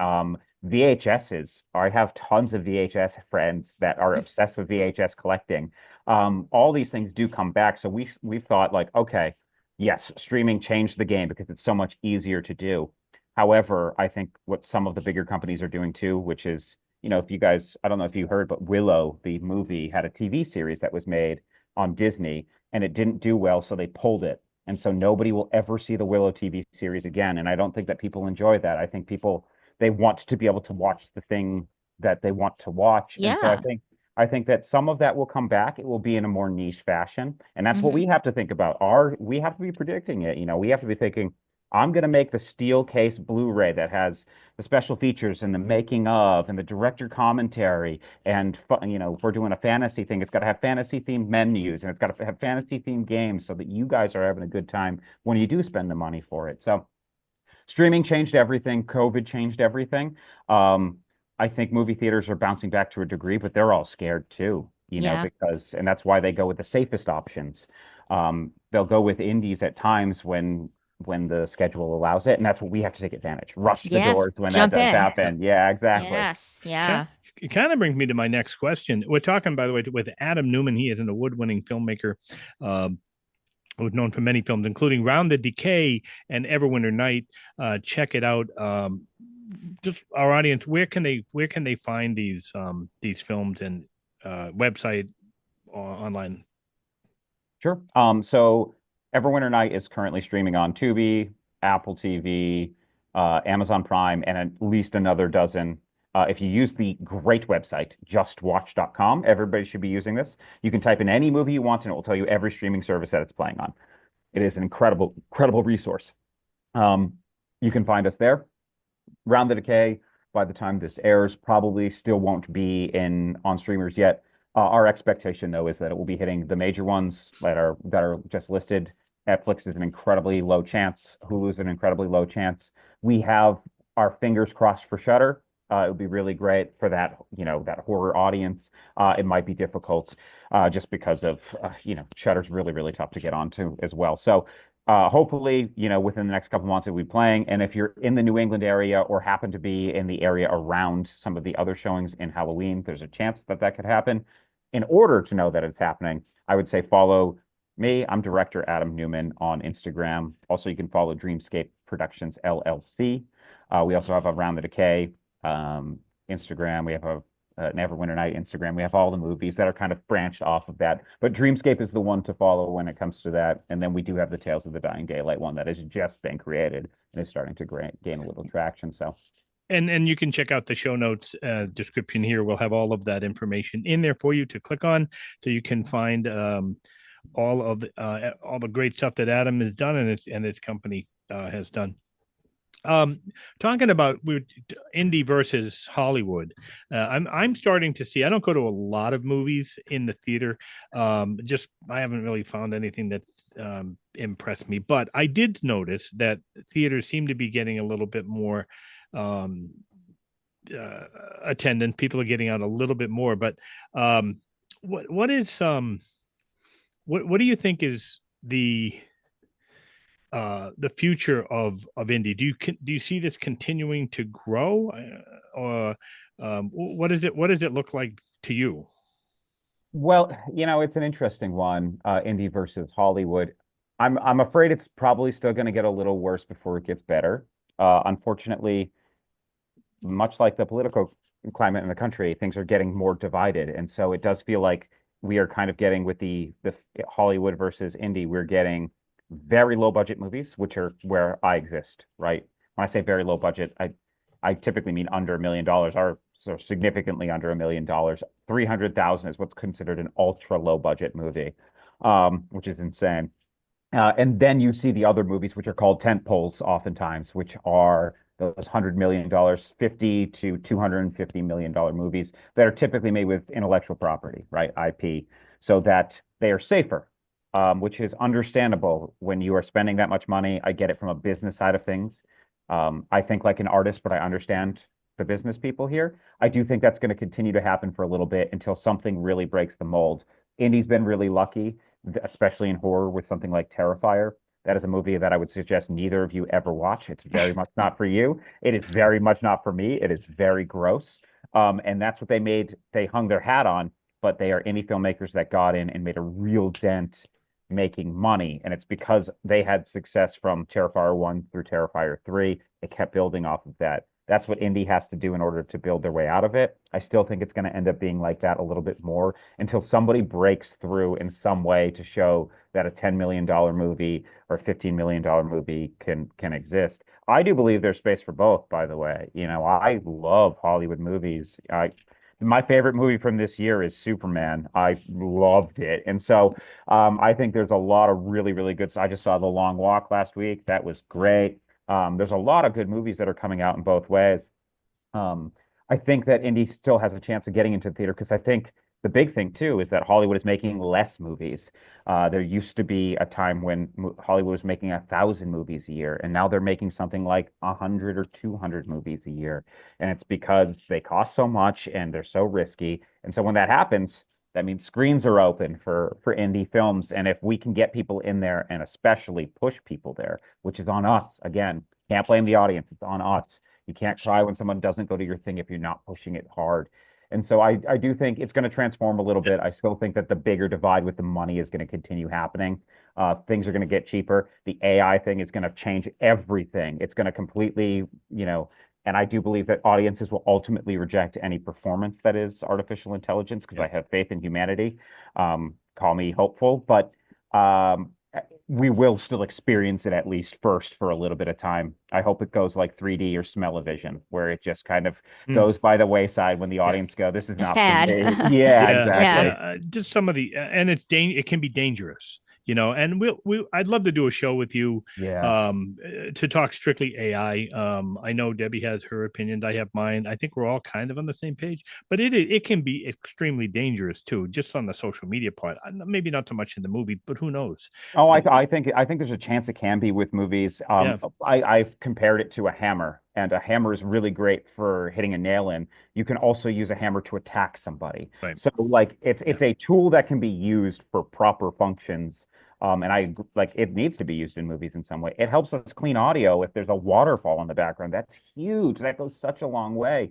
VHSs. I have tons of VHS friends that are obsessed with VHS collecting. All these things do come back. So we've thought like, okay, yes, streaming changed the game because it's so much easier to do. However, I think what some of the bigger companies are doing too, which is, if you guys, I don't know if you heard, but Willow, the movie, had a TV series that was made on Disney and it didn't do well, so they pulled it. And so nobody will ever see the Willow TV series again. And I don't think that people enjoy that. I think people they want to be able to watch the thing that they want to watch. And so Yeah. I think that some of that will come back. It will be in a more niche fashion. And that's what Mm-hmm. we have to think about. We have to be predicting it. We have to be thinking, I'm going to make the steel case Blu-ray that has the special features and the making of and the director commentary. And if we're doing a fantasy thing, it's got to have fantasy themed menus and it's got to have fantasy themed games so that you guys are having a good time when you do spend the money for it. So streaming changed everything. COVID changed everything. Um, I think movie theaters are bouncing back to a degree, but they're all scared too, Yeah. and that's why they go with the safest options. They'll go with indies at times when the schedule allows it, and that's what we have to take advantage. Rush the Yes. doors when that Jump does in. happen. Yeah, exactly. Yes. Yeah. It kind of brings me to my next question. We're talking, by the way, with Adam Newman. He is an award-winning filmmaker. Um, who's known for many films, including Round the Decay and Everwinter Night. Check it out. Just our audience, where can they find these films and website online? Sure. So Everwinter Night is currently streaming on Tubi, Apple TV, Amazon Prime, and at least another dozen. If you use the great website, justwatch.com, everybody should be using this. You can type in any movie you want, and it will tell you every streaming service that it's playing on. It is an incredible, incredible resource. Um, you can find us there. Round the Decay, by the time this airs, probably still won't be in on streamers yet. Our expectation, though, is that it will be hitting the major ones that are just listed Netflix is an incredibly low chance. Hulu's an incredibly low chance. We have our fingers crossed for Shudder. It would be really great for that, that horror audience. It might be difficult just because of, Shudder's really, really tough to get onto as well. So hopefully, within the next couple months, it'll be playing. And if you're in the New England area or happen to be in the area around some of the other showings in Halloween, there's a chance that that could happen. In order to know that it's happening, I would say follow me. I'm director Adam Newman on Instagram. Also, you can follow Dreamscape Productions LLC. We also have Around the Decay Instagram. We have a Neverwinter Night Instagram. We have all the movies that are kind of branched off of that. But Dreamscape is the one to follow when it comes to that. And then we do have the Tales of the Dying Daylight one that has just been created and is starting to gain a little traction. So. And you can check out the show notes description here. We'll have all of that information in there for you to click on, so you can find all the great stuff that Adam has done and his company has done. Talking about indie versus Hollywood, I'm starting to see. I don't go to a lot of movies in the theater. I haven't really found anything that impressed me. But I did notice that theaters seem to be getting a little bit more attendance. People are getting out a little bit more. But what do you think is the future of indie? Do you see this continuing to grow, or what does it look like to you? Well, it's an interesting one, indie versus Hollywood. I'm afraid it's probably still going to get a little worse before it gets better. Unfortunately, much like the political climate in the country, things are getting more divided, and so it does feel like we are kind of getting with the Hollywood versus indie. We're getting very low budget movies, which are where I exist, right? When I say very low budget, I typically mean under $1 million, or so significantly under $1 million. 300,000 is what's considered an ultra low budget movie, which is insane. And then you see the other movies, which are called tent poles, oftentimes, which are those $100 million, 50 to $250 million movies that are typically made with intellectual property, right? IP, so that they are safer, which is understandable when you are spending that much money. I get it from a business side of things. I think like an artist, but I understand the business people here. I do think that's going to continue to happen for a little bit until something really breaks the mold. Indie's been really lucky, especially in horror, with something like Terrifier. That is a movie that I would suggest neither of you ever watch. It's very much not for you. It is very much not for me. It is very gross. And that's what they hung their hat on, but they are indie filmmakers that got in and made a real dent making money. And it's because they had success from Terrifier 1 through Terrifier 3. They kept building off of that. That's what indie has to do in order to build their way out of it. I still think it's going to end up being like that a little bit more until somebody breaks through in some way to show that a $10 million movie or $15 million movie can exist. I do believe there's space for both, by the way. I love Hollywood movies. My favorite movie from this year is Superman. I loved it. And so I think there's a lot of really, really good. I just saw The Long Walk last week. That was great. There's a lot of good movies that are coming out in both ways. I think that indie still has a chance of getting into the theater because I think the big thing too is that Hollywood is making less movies. There used to be a time when Hollywood was making 1,000 movies a year, and now they're making something like 100 or 200 movies a year. And it's because they cost so much and they're so risky. And so when that happens, that means screens are open for indie films. And if we can get people in there and especially push people there, which is on us, again, can't blame the audience. It's on us. You can't cry when someone doesn't go to your thing if you're not pushing it hard. And so I do think it's going to transform a little bit. I still think that the bigger divide with the money is going to continue happening. Things are going to get cheaper. The AI thing is going to change everything. It's going to completely, and I do believe that audiences will ultimately reject any performance that is artificial intelligence because I have faith in humanity. Call me hopeful, but we will still experience it at least first for a little bit of time. I hope it goes like 3D or smell-o-vision, where it just kind of goes by the wayside when the audience go, "This is not for me." Yeah, exactly. Just some of the, and it can be dangerous. And I'd love to do a show with you Yeah. to talk strictly AI. I know Debbie has her opinions. I have mine. I think we're all kind of on the same page, but it can be extremely dangerous too, just on the social media part. Maybe not so much in the movie, but who knows? Oh, I think there's a chance it can be with movies. Yeah, I've compared it to a hammer, and a hammer is really great for hitting a nail in. You can also use a hammer to attack somebody. right. So like Yeah, it's a tool that can be used for proper functions. And I like it needs to be used in movies in some way. It helps us clean audio if there's a waterfall in the background. That's huge. That goes such a long way.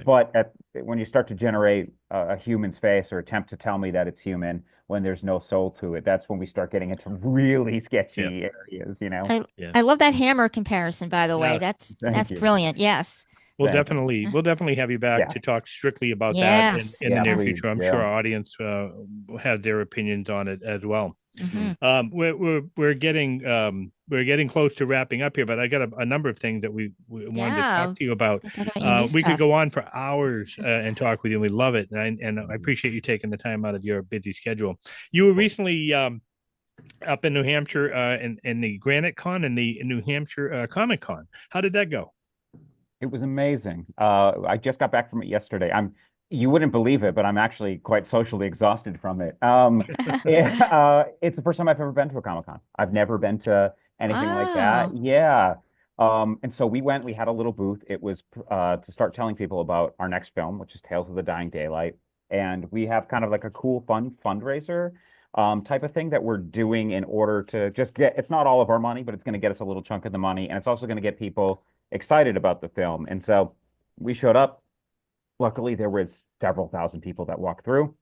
right. But when you start to generate a human's face or attempt to tell me that it's human when there's no soul to it, that's when we start getting into really Yeah, sketchy areas, you know? I yeah. I love that hammer comparison, by the way. Yeah. Thank That's you. brilliant. Yes. Thank you. We'll definitely have you back Yeah. to talk strictly about that Yes. in the Yeah, near please. future. I'm sure Yeah. our audience has their opinions on it as well. Hmm. We're getting close to wrapping up here, but I got a number of things that we wanted to talk Yeah. to you about. Talk about your new We could stuff. go on for hours and talk with you, and we love it. And I appreciate you taking the time out of your busy schedule. You were recently up in New Hampshire in the Granite Con and the New Hampshire Comic Con. How did that go? It was amazing. I just got back from it yesterday. You wouldn't believe it, but I'm actually quite socially exhausted from it. It's the first time I've ever been to a Comic-Con. I've never been to anything like that. Wow. Yeah. And so we had a little booth. It was to start telling people about our next film, which is Tales of the Dying Daylight. And we have kind of like a cool, fun fundraiser type of thing that we're doing in order to just it's not all of our money, but it's going to get us a little chunk of the money. And it's also going to get people excited about the film. And so we showed up. Luckily, there was several thousand people that walked through.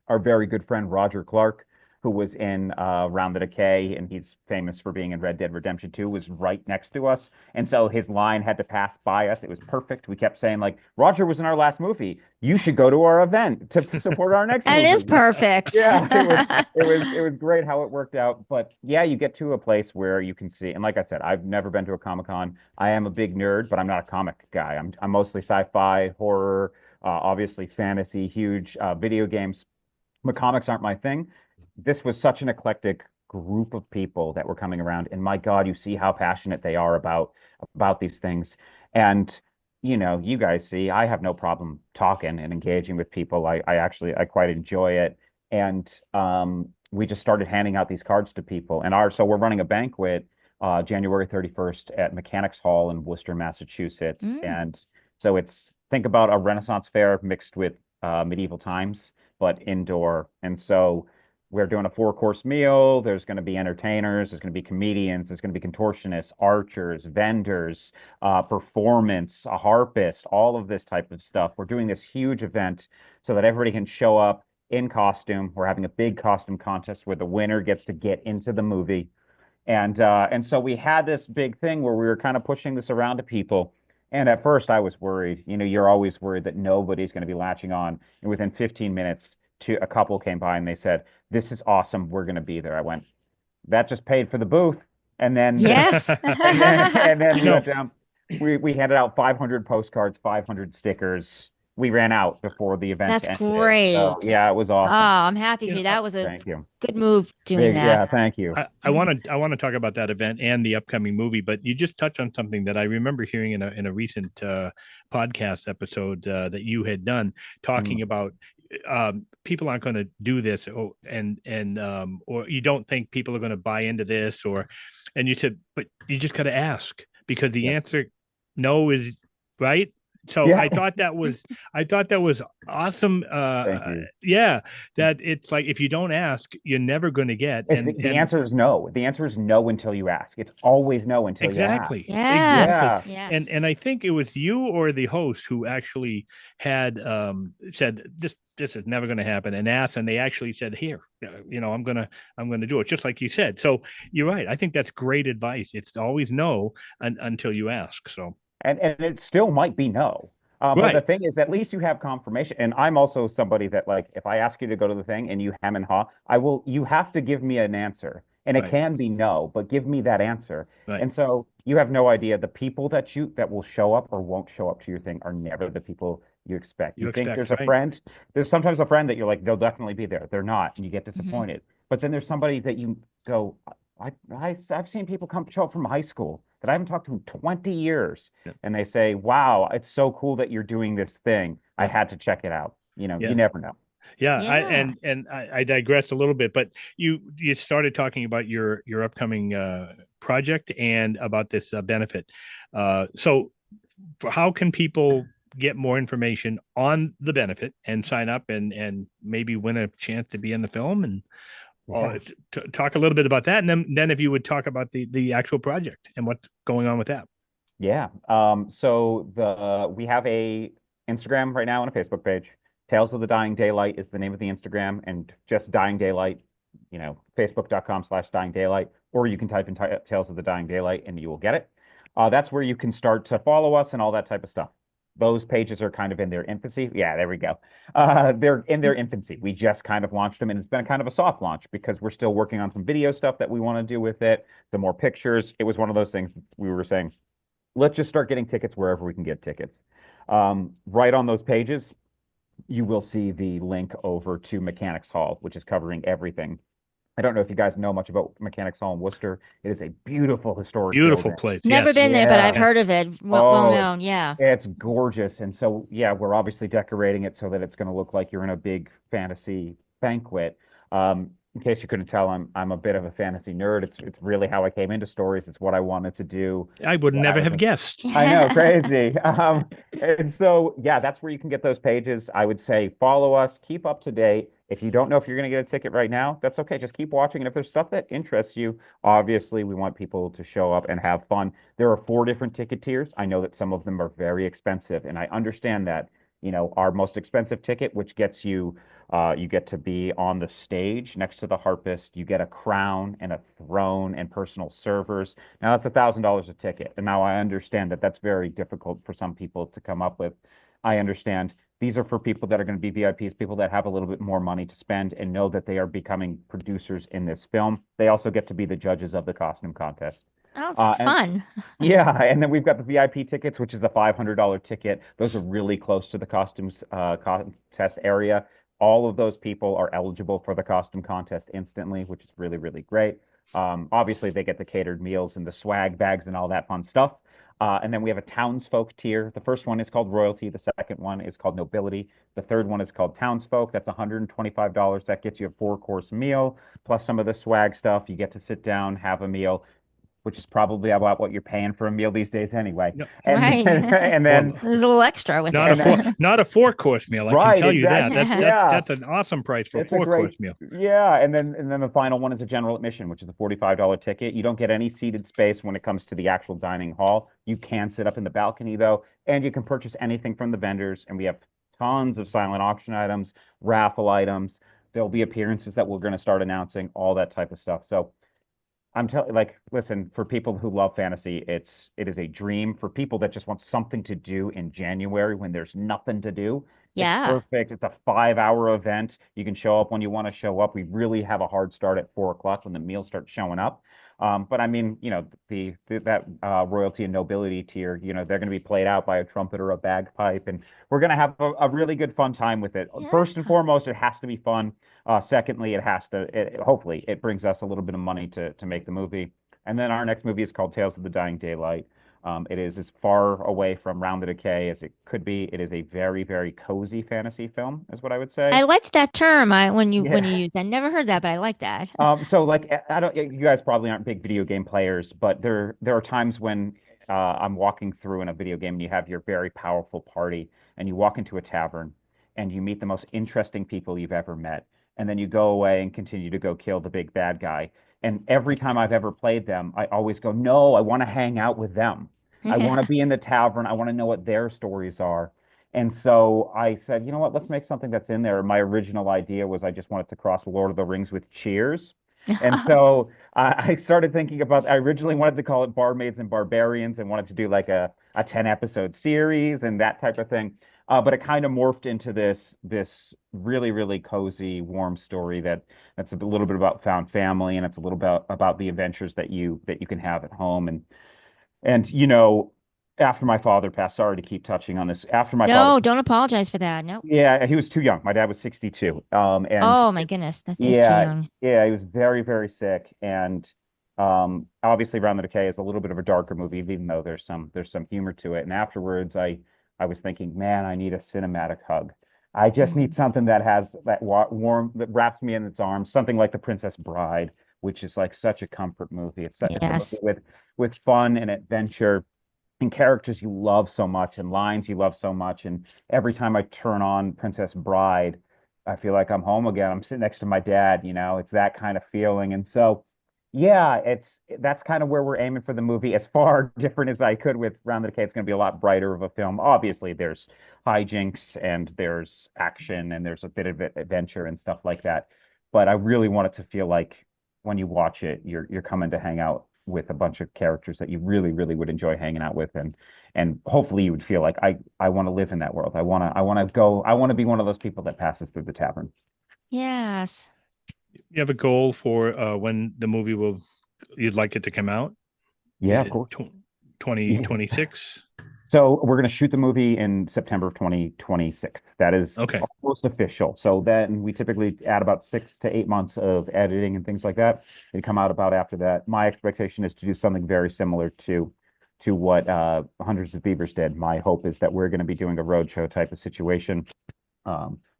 Our very good friend Roger Clark, who was in Round the Decay, and he's famous for being in Red Dead Redemption 2, was right next to us. And so his line had to pass by us. It was perfect. We kept saying, like, Roger was in our last movie. You should go to our event to support our next It is movie. perfect. Yeah, it was great how it worked out. But yeah, you get to a place where you can see, and like I said, I've never been to a Comic-Con. I am a big nerd, but I'm not a comic guy. I'm mostly sci-fi, horror, obviously fantasy, huge video games. The comics aren't my thing. This was such an eclectic group of people that were coming around, and my God, you see how passionate they are about these things. And you guys see, I have no problem talking and engaging with people. I quite enjoy it. And we just started handing out these cards to people. So we're running a banquet January 31st at Mechanics Hall in Worcester, Massachusetts. Mm. And so think about a Renaissance fair mixed with medieval times, but indoor. And so we're doing a four-course meal. There's going to be entertainers. There's going to be comedians. There's going to be contortionists, archers, vendors, performance, a harpist, all of this type of stuff. We're doing this huge event so that everybody can show up in costume. We're having a big costume contest where the winner gets to get into the movie. And so we had this big thing where we were kind of pushing this around to people. And at first I was worried. You're always worried that nobody's going to be latching on. And within 15 minutes, a couple came by and they said, "This is awesome. We're going to be there." I went, "That just paid for the booth." And then Yes. and then You we know, went down. We handed out 500 postcards, 500 stickers. We ran out before the event That's ended. So great. yeah, it was Oh, awesome. I'm happy you for know, you. That was a Thank you. good move doing Big, that. yeah, thank you. I want to talk about that event and the upcoming movie, but you just touched on something that I remember hearing in a recent podcast episode that you had done, Mm. talking about people aren't going to do this, or you don't think people are going to buy into this, and you said, but you just got to ask because the Yeah. answer no is right. So Yeah. I thought that was awesome. Thank you. Yeah, that it's like if you don't ask, you're never going to get. The answer is no. The answer is no until you ask. It's always no until you ask. Exactly, exactly. Yes. Yeah. Yes. And I think it was you or the host who actually had said this is never going to happen and asked, and they actually said, here, I'm gonna do it, just like you said. So you're right. I think that's great advice. It's always no until you ask. So And it still might be no. But the right, thing is, at least you have confirmation. And I'm also somebody that, like, if I ask you to go to the thing and you hem and haw, you have to give me an answer. And it right, can be no, but give me that answer. right. And so you have no idea. The people that will show up or won't show up to your thing are never the people you expect. You You think expect there's a right. friend, there's sometimes a friend that you're like, they'll definitely be there. They're not, and you get Mhm. disappointed. But then there's somebody that you go, I've seen people come show up from high school that I haven't talked to in 20 years, Yeah. and they say, "Wow, it's so cool that you're doing this thing. I Yeah. had to check it out." You know, you Yeah. never know. Yeah, Yeah. I digressed a little bit, but you started talking about your upcoming project and about this benefit. So, how can people get more information on the benefit and sign up and maybe win a chance to be in the film and Yeah. talk a little bit about that, and then if you would talk about the actual project and what's going on with that. Yeah. So we have a Instagram right now and a Facebook page. Tales of the Dying Daylight is the name of the Instagram, and just Dying Daylight, facebook.com/Dying Daylight, or you can type in Tales of the Dying Daylight and you will get it. That's where you can start to follow us and all that type of stuff. Those pages are kind of in their infancy. Yeah, there we go. They're in their infancy. We just kind of launched them, and it's been kind of a soft launch because we're still working on some video stuff that we want to do with it, some more pictures. It was one of those things we were saying, let's just start getting tickets wherever we can get tickets. Right on those pages, you will see the link over to Mechanics Hall, which is covering everything. I don't know if you guys know much about Mechanics Hall in Worcester. It is a beautiful historic Beautiful building. place. Never Yes. been there, but I've Yeah. heard Yes. of it. Well Oh, known. Yeah. it's gorgeous. And so, yeah, we're obviously decorating it so that it's going to look like you're in a big fantasy banquet. In case you couldn't tell, I'm a bit of a fantasy nerd. It's really how I came into stories. It's what I wanted to do I would when I never was have a guessed. I know, crazy. And so, yeah, that's where you can get those pages. I would say follow us, keep up to date. If you don't know if you're going to get a ticket right now, that's okay. Just keep watching. And if there's stuff that interests you, obviously, we want people to show up and have fun. There are 4 different ticket tiers. I know that some of them are very expensive, and I understand that. Our most expensive ticket, which gets you, you get to be on the stage next to the harpist. You get a crown and a throne and personal servers. Now that's $1,000 a ticket. And now I understand that that's very difficult for some people to come up with. I understand these are for people that are going to be VIPs, people that have a little bit more money to spend and know that they are becoming producers in this film. They also get to be the judges of the costume contest. Oh, it's And fun. yeah, and then we've got the VIP tickets, which is a $500 ticket. Those are really close to the costumes contest area. All of those people are eligible for the costume contest instantly, which is really, really great. Obviously, they get the catered meals and the swag bags and all that fun stuff. And then we have a townsfolk tier. The first one is called Royalty. The second one is called Nobility. The third one is called Townsfolk. That's $125. That gets you a 4-course meal plus some of the swag stuff. You get to sit down, have a meal, which is probably about what you're paying for a meal these days anyway. No, And Right. and well, then There's a little extra with not a it. not a 4-course meal. I can right, tell you that. exactly. Yeah. That's an awesome price for a It's a great, 4-course meal. yeah. And then the final one is a general admission, which is a $45 ticket. You don't get any seated space when it comes to the actual dining hall. You can sit up in the balcony though, and you can purchase anything from the vendors. And we have tons of silent auction items, raffle items. There'll be appearances that we're going to start announcing, all that type of stuff. So I'm telling, like, listen, for people who love fantasy, it is a dream. For people that just want something to do in January when there's nothing to do, it's Yeah. perfect. It's a 5-hour event. You can show up when you want to show up. We really have a hard start at 4 o'clock when the meals start showing up. But I mean, that royalty and nobility tier, they're going to be played out by a trumpet or a bagpipe, and we're going to have a really good fun time with it. Yeah. First and foremost, it has to be fun. Secondly, hopefully, it brings us a little bit of money to make the movie. And then our next movie is called Tales of the Dying Daylight. It is as far away from Round the Decay as it could be. It is a very, very cozy fantasy film, is what I would say. I liked that term when you Yeah. use that. Never heard that, but I like that. So like I don't, you guys probably aren't big video game players, but there are times when I'm walking through in a video game and you have your very powerful party and you walk into a tavern and you meet the most interesting people you've ever met, and then you go away and continue to go kill the big bad guy. And every time I've ever played them, I always go, no, I want to hang out with them. I want to Yeah. be in the tavern. I want to know what their stories are. And so I said, you know what, let's make something that's in there. My original idea was I just wanted to cross Lord of the Rings with Cheers. And so I started thinking about, I originally wanted to call it Barmaids and Barbarians and wanted to do like a 10 episode series and that type of thing. But it kind of morphed into this really, really cozy, warm story that's a little bit about found family, and it's a little bit about the adventures that you can have at home. And after my father passed. Sorry to keep touching on this. After my father, No, don't apologize for that. No. yeah, he was too young. My dad was 62. And Oh my goodness, that is too yeah, young. yeah, he was very, very sick. And obviously, Round the Decay is a little bit of a darker movie, even though there's some humor to it. And afterwards, I was thinking, man, I need a cinematic hug. I just need Mhm. something that has that warm that wraps me in its arms, something like The Princess Bride, which is like such a comfort movie. It's a movie Yes. with fun and adventure and characters you love so much and lines you love so much. And every time I turn on Princess Bride, I feel like I'm home again. I'm sitting next to my dad, it's that kind of feeling. And so, yeah, that's kind of where we're aiming for the movie. As far different as I could with Round the Decay, it's going to be a lot brighter of a film. Obviously, there's hijinks and there's action and there's a bit of adventure and stuff like that. But I really want it to feel like when you watch it, you're coming to hang out with a bunch of characters that you really, really would enjoy hanging out with, and hopefully you would feel like I want to live in that world. I want to be one of those people that passes through the tavern. Yes. You have a goal for when the movie you'd like it to come out? Yeah, Is of it course. Yeah. 2026? So we're going to shoot the movie in September of 2026. That is Okay. almost official. So then we typically add about 6 to 8 months of editing and things like that. They come out about after that. My expectation is to do something very similar to what Hundreds of Beavers did. My hope is that we're going to be doing a roadshow type of situation.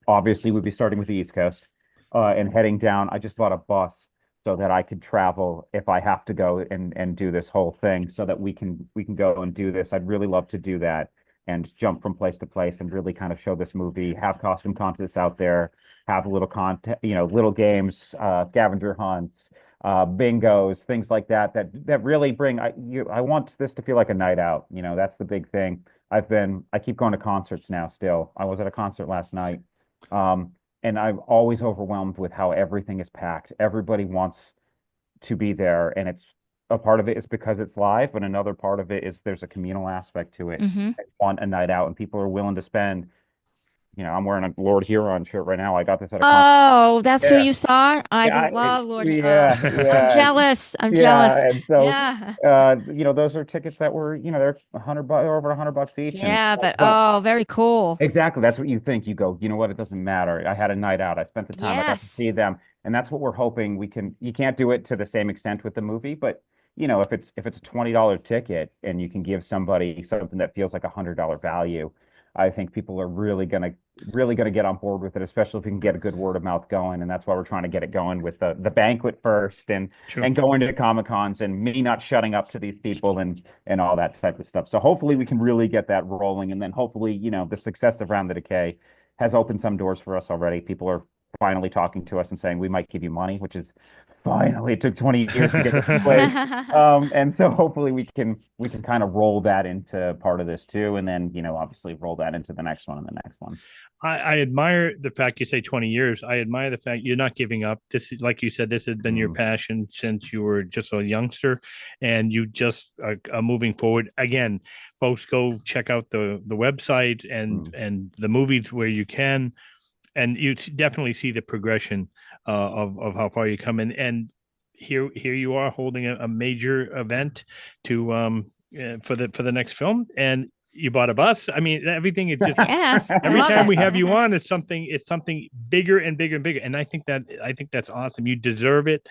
Obviously, we'd be starting with the East Coast and heading down. I just bought a bus so that I could travel if I have to go and do this whole thing, so that we can go and do this. I'd really love to do that and jump from place to place and really kind of show this movie, have costume contests out there, have little content, little games, scavenger hunts, bingos, things like that. That really bring. I want this to feel like a night out. That's the big thing. I keep going to concerts now still. I was at a concert last night. Um, and I'm always overwhelmed with how everything is packed. Everybody wants to be there, and it's a part of it is because it's live, but another part of it is there's a communal aspect to it. Mm-hmm. I want a night out, and people are willing to spend. I'm wearing a Lord Huron shirt right now. I got this at a concert. Oh, that's who Yeah, you saw? I yeah, love Lord. Oh, yeah, I'm yeah, jealous. I'm jealous. yeah. And so, Yeah. those are tickets that were, they're $100, over $100 each, and Yeah, but but oh, very cool. exactly. That's what you think. You go, you know what? It doesn't matter. I had a night out. I spent the time. I got to Yes. see them. And that's what we're hoping we can. You can't do it to the same extent with the movie, but if it's a $20 ticket and you can give somebody something that feels like $100 value, I think people are really gonna get on board with it, especially if we can get a good word of mouth going. And that's why we're trying to get it going with the banquet first Sure. and going to Comic Cons and me not shutting up to these people and all that type of stuff. So hopefully we can really get that rolling, and then hopefully, the success of Round the Decay has opened some doors for us already. People are finally talking to us and saying we might give you money, which is finally, it took 20 years to get this in place. And so hopefully we can kind of roll that into part of this too, and then obviously roll that into the next one and the next one. I admire the fact you say 20 years. I admire the fact you're not giving up. This is, like you said, this has been your Mm. passion since you were just a youngster, and you just are moving forward. Again, folks, go check out the website Mm. and the movies where you can, and you definitely see the progression of how far you come in. And here you are holding a major event to for the next film, and you bought a bus. I mean, everything is just Yes, I every love time it. we have you on, it's something bigger and bigger and bigger. And I think that's awesome. You deserve it.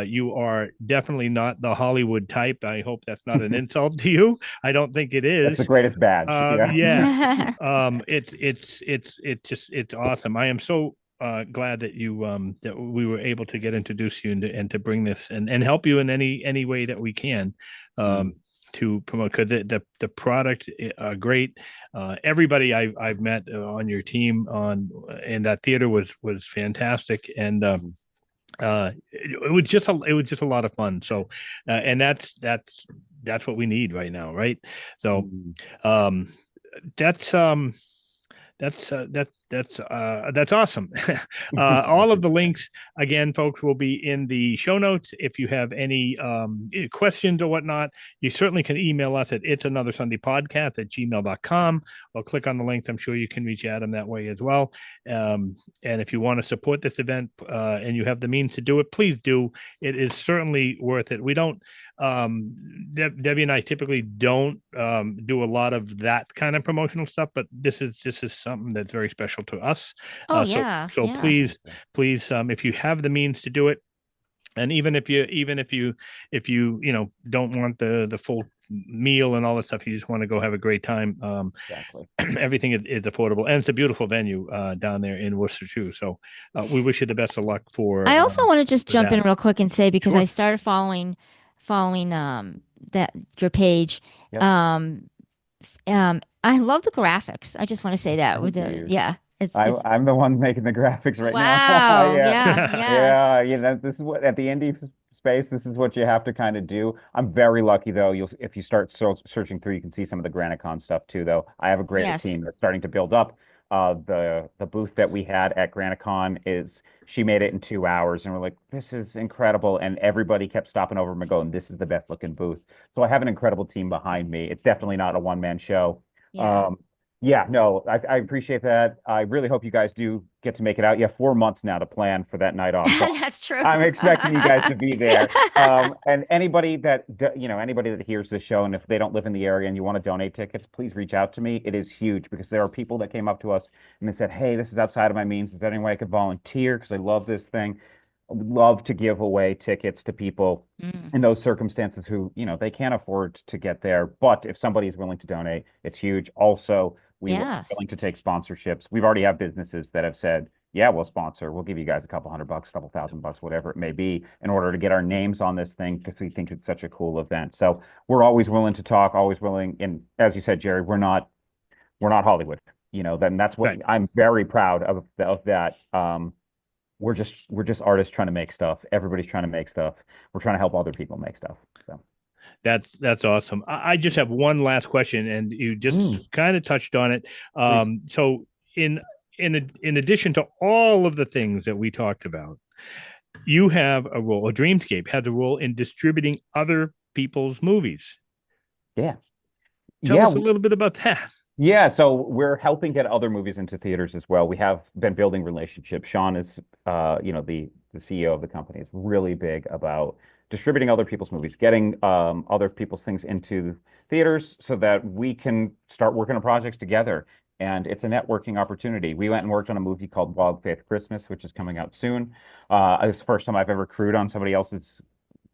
You are definitely not the Hollywood type. I hope that's not an insult to you. I don't think it It's the is. greatest badge. Yeah. Yeah. It's awesome. I am so glad that we were able to get introduced to you and to bring this and help you in any way that we can. Mm. To promote, because the product great. Everybody I've met on your team on in that theater was fantastic, and Mm. it was just a lot of fun. So, and that's what we need right now, right? So, Mm. um, that's that's awesome. All of the links, again, folks, will be in the show notes. If you have any questions or whatnot, you certainly can email us at itsanothersundaypodcast@gmail.com, or click on the links. I'm sure you can reach Adam that way as well. And if you want to support this event and you have the means to do it, please do. It is certainly worth it. We don't, Debbie and I typically don't do a lot of that kind of promotional stuff, but this is something that's very special to us. Oh yeah, so yeah. please, if you have the means to do it, and even if you don't want the full meal and all that stuff, you just want to go have a great time. Exactly. Everything is affordable, and it's a beautiful venue down there in Worcester too. So we wish you the best of luck for. I also want to just jump in real quick and say, because Sure. I started following that your page. Yep. I love the graphics. I just want to say that with I'm the one making the graphics right now. Wow. Yeah. This is what, at the indie space, this is what you have to kind of do. I'm very lucky though. If you start searching through, you can see some of the GraniteCon stuff too, though. I have a great team that's starting to build up. The booth that we had at GraniteCon she made it in 2 hours, and we're like, this is incredible. And everybody kept stopping over and going, this is the best looking booth. So I have an incredible team behind me. It's definitely not a one-man show. Yeah. No, I appreciate that. I really hope you guys do get to make it out. You have 4 months now to plan for that night off. So That's true. I'm expecting you guys to be there. And anybody that hears this show, and if they don't live in the area and you want to donate tickets, please reach out to me. It is huge, because there are people that came up to us and they said, hey, this is outside of my means. Is there any way I could volunteer? Because I love this thing. I would love to give away tickets to people in those circumstances who, they can't afford to get there. But if somebody is willing to donate, it's huge. Also, we are willing to take sponsorships. We've already have businesses that have said, yeah, we'll sponsor. We'll give you guys a couple $100, a couple $1,000, whatever it may be, in order to get our names on this thing, because we think it's such a cool event. So we're always willing to talk, always willing. And as you said, Gerry, we're not Hollywood. Then that's what I'm very proud of that. We're just artists trying to make stuff. Everybody's trying to make stuff. We're trying to help other people make stuff. So. That's awesome. I just have one last question, and you just kind of touched on it. So in addition to all of the things that we talked about, you have a role, or Dreamscape has a role in distributing other people's movies. Yeah. Tell us a little bit about that. Yeah, so we're helping get other movies into theaters as well. We have been building relationships. Sean is, the CEO of the company, is really big about distributing other people's movies, getting other people's things into theaters so that we can start working on projects together. And it's a networking opportunity. We went and worked on a movie called Wild Faith Christmas, which is coming out soon. It's the first time I've ever crewed on somebody else's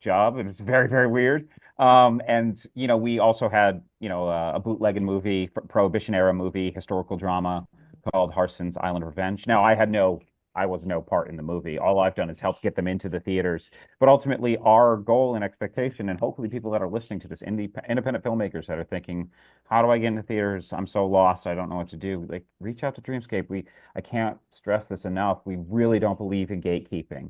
job, and it's very, very weird. And we also had a bootlegged movie, Prohibition era movie, historical drama called Harson's Island of Revenge. Now I was no part in the movie. All I've done is help get them into the theaters. But ultimately, our goal and expectation, and hopefully people that are listening to this, independent filmmakers that are thinking, how do I get into theaters? I'm so lost. I don't know what to do. Like, reach out to Dreamscape. I can't stress this enough. We really don't believe in gatekeeping.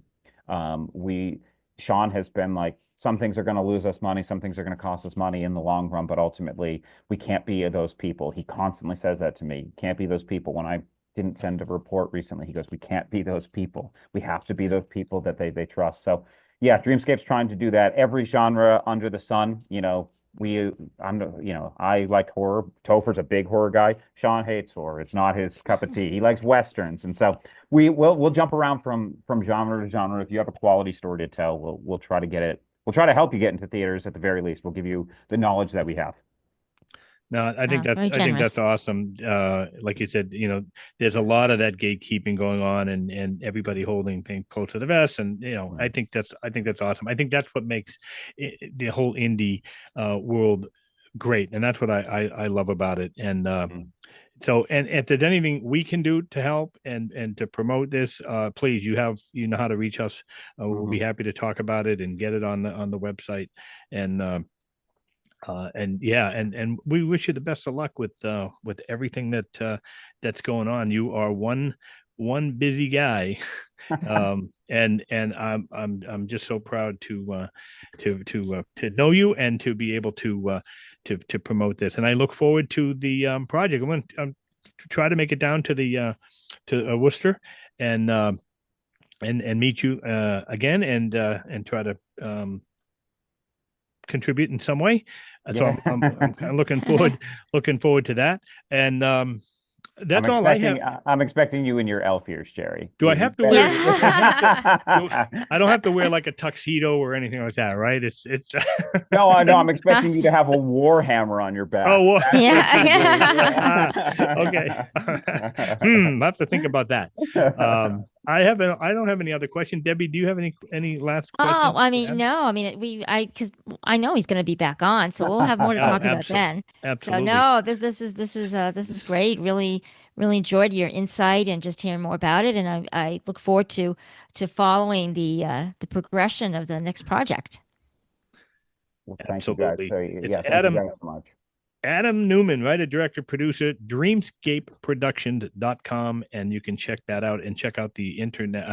Sean has been like, some things are going to lose us money, some things are going to cost us money in the long run, but ultimately we can't be those people. He constantly says that to me. Can't be those people. When I didn't send a report recently, he goes, we can't be those people. We have to be those people that they trust. So yeah, Dreamscape's trying to do that. Every genre under the sun, I like horror. Topher's a big horror guy. Sean hates horror. It's not his cup of tea. He likes westerns. And so we'll jump around from genre to genre. If you have a quality story to tell, we'll try to get it. We'll try to help you get into theaters at the very least. We'll give you the knowledge that we have. No, I think that's awesome. Like you said, there's a lot of that gatekeeping going on, and everybody holding things close to the vest. And I think that's awesome. I think that's what makes the whole indie world great, and that's what I love about it. And so, and if there's anything we can do to help and to promote this, please, you know how to reach us. We'll be happy to talk about it and get it on the website. And we wish you the best of luck with everything that's going on. You are one busy guy, and I'm just so proud to know you and to be able to promote this. And I look forward to the project. I'm try to make it down to the to Worcester and meet you again and try to contribute in some way. So I'm kind of looking forward to that. And that's all I have. I'm expecting you in your elf ears, Gerry. Do I have to wear? I don't have to wear like a tuxedo or anything like that, right? It's No, I'm expecting you to have a war hammer on your back. Oh, well, yeah. Okay. I have to think about that. I don't have any other questions. Debbie, do you have any last questions? Oh, I mean, no. I mean, because I know he's going to be back on, so we'll have more to talk about then. Absolutely. So no, this is great. Really enjoyed your insight and just hearing more about it, and I look forward to following the progression of the next project. Well, thank you guys. So, it's thank Adam, you guys so much. Adam Newman, writer, director, producer, dreamscapeproductions.com, and you can check that out and check out the internet.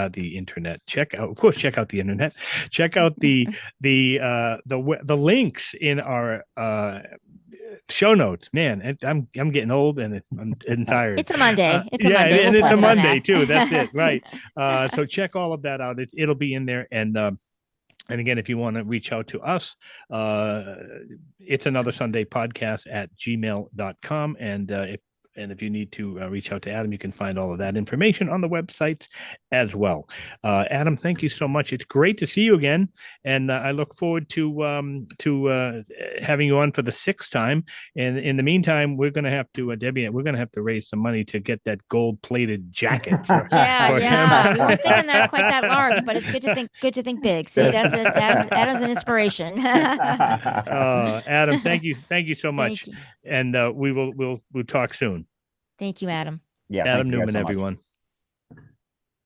Check out the internet. Check out the links in our show notes. Man, I'm getting old and I'm tired. It's a Monday. It's a Monday. And it's a Monday too. That's it, right? So check all of that out. It'll be in there. And again, if you want to reach out to us, it's another Sunday podcast at gmail.com. And if you need to reach out to Adam, you can find all of that information on the website as well. Adam, thank you so much. It's great to see you again, and I look forward to having you on for the 6th time. And in the meantime, we're going to have to Debbie, we're going to have to raise some money to get that gold-plated jacket. For him. We weren't thinking that quite that large, but it's good to think big. See, that's Adam's an inspiration. Adam, thank you so much, and we'll talk soon. Thank you, Adam. Yeah, Adam Newman, everyone.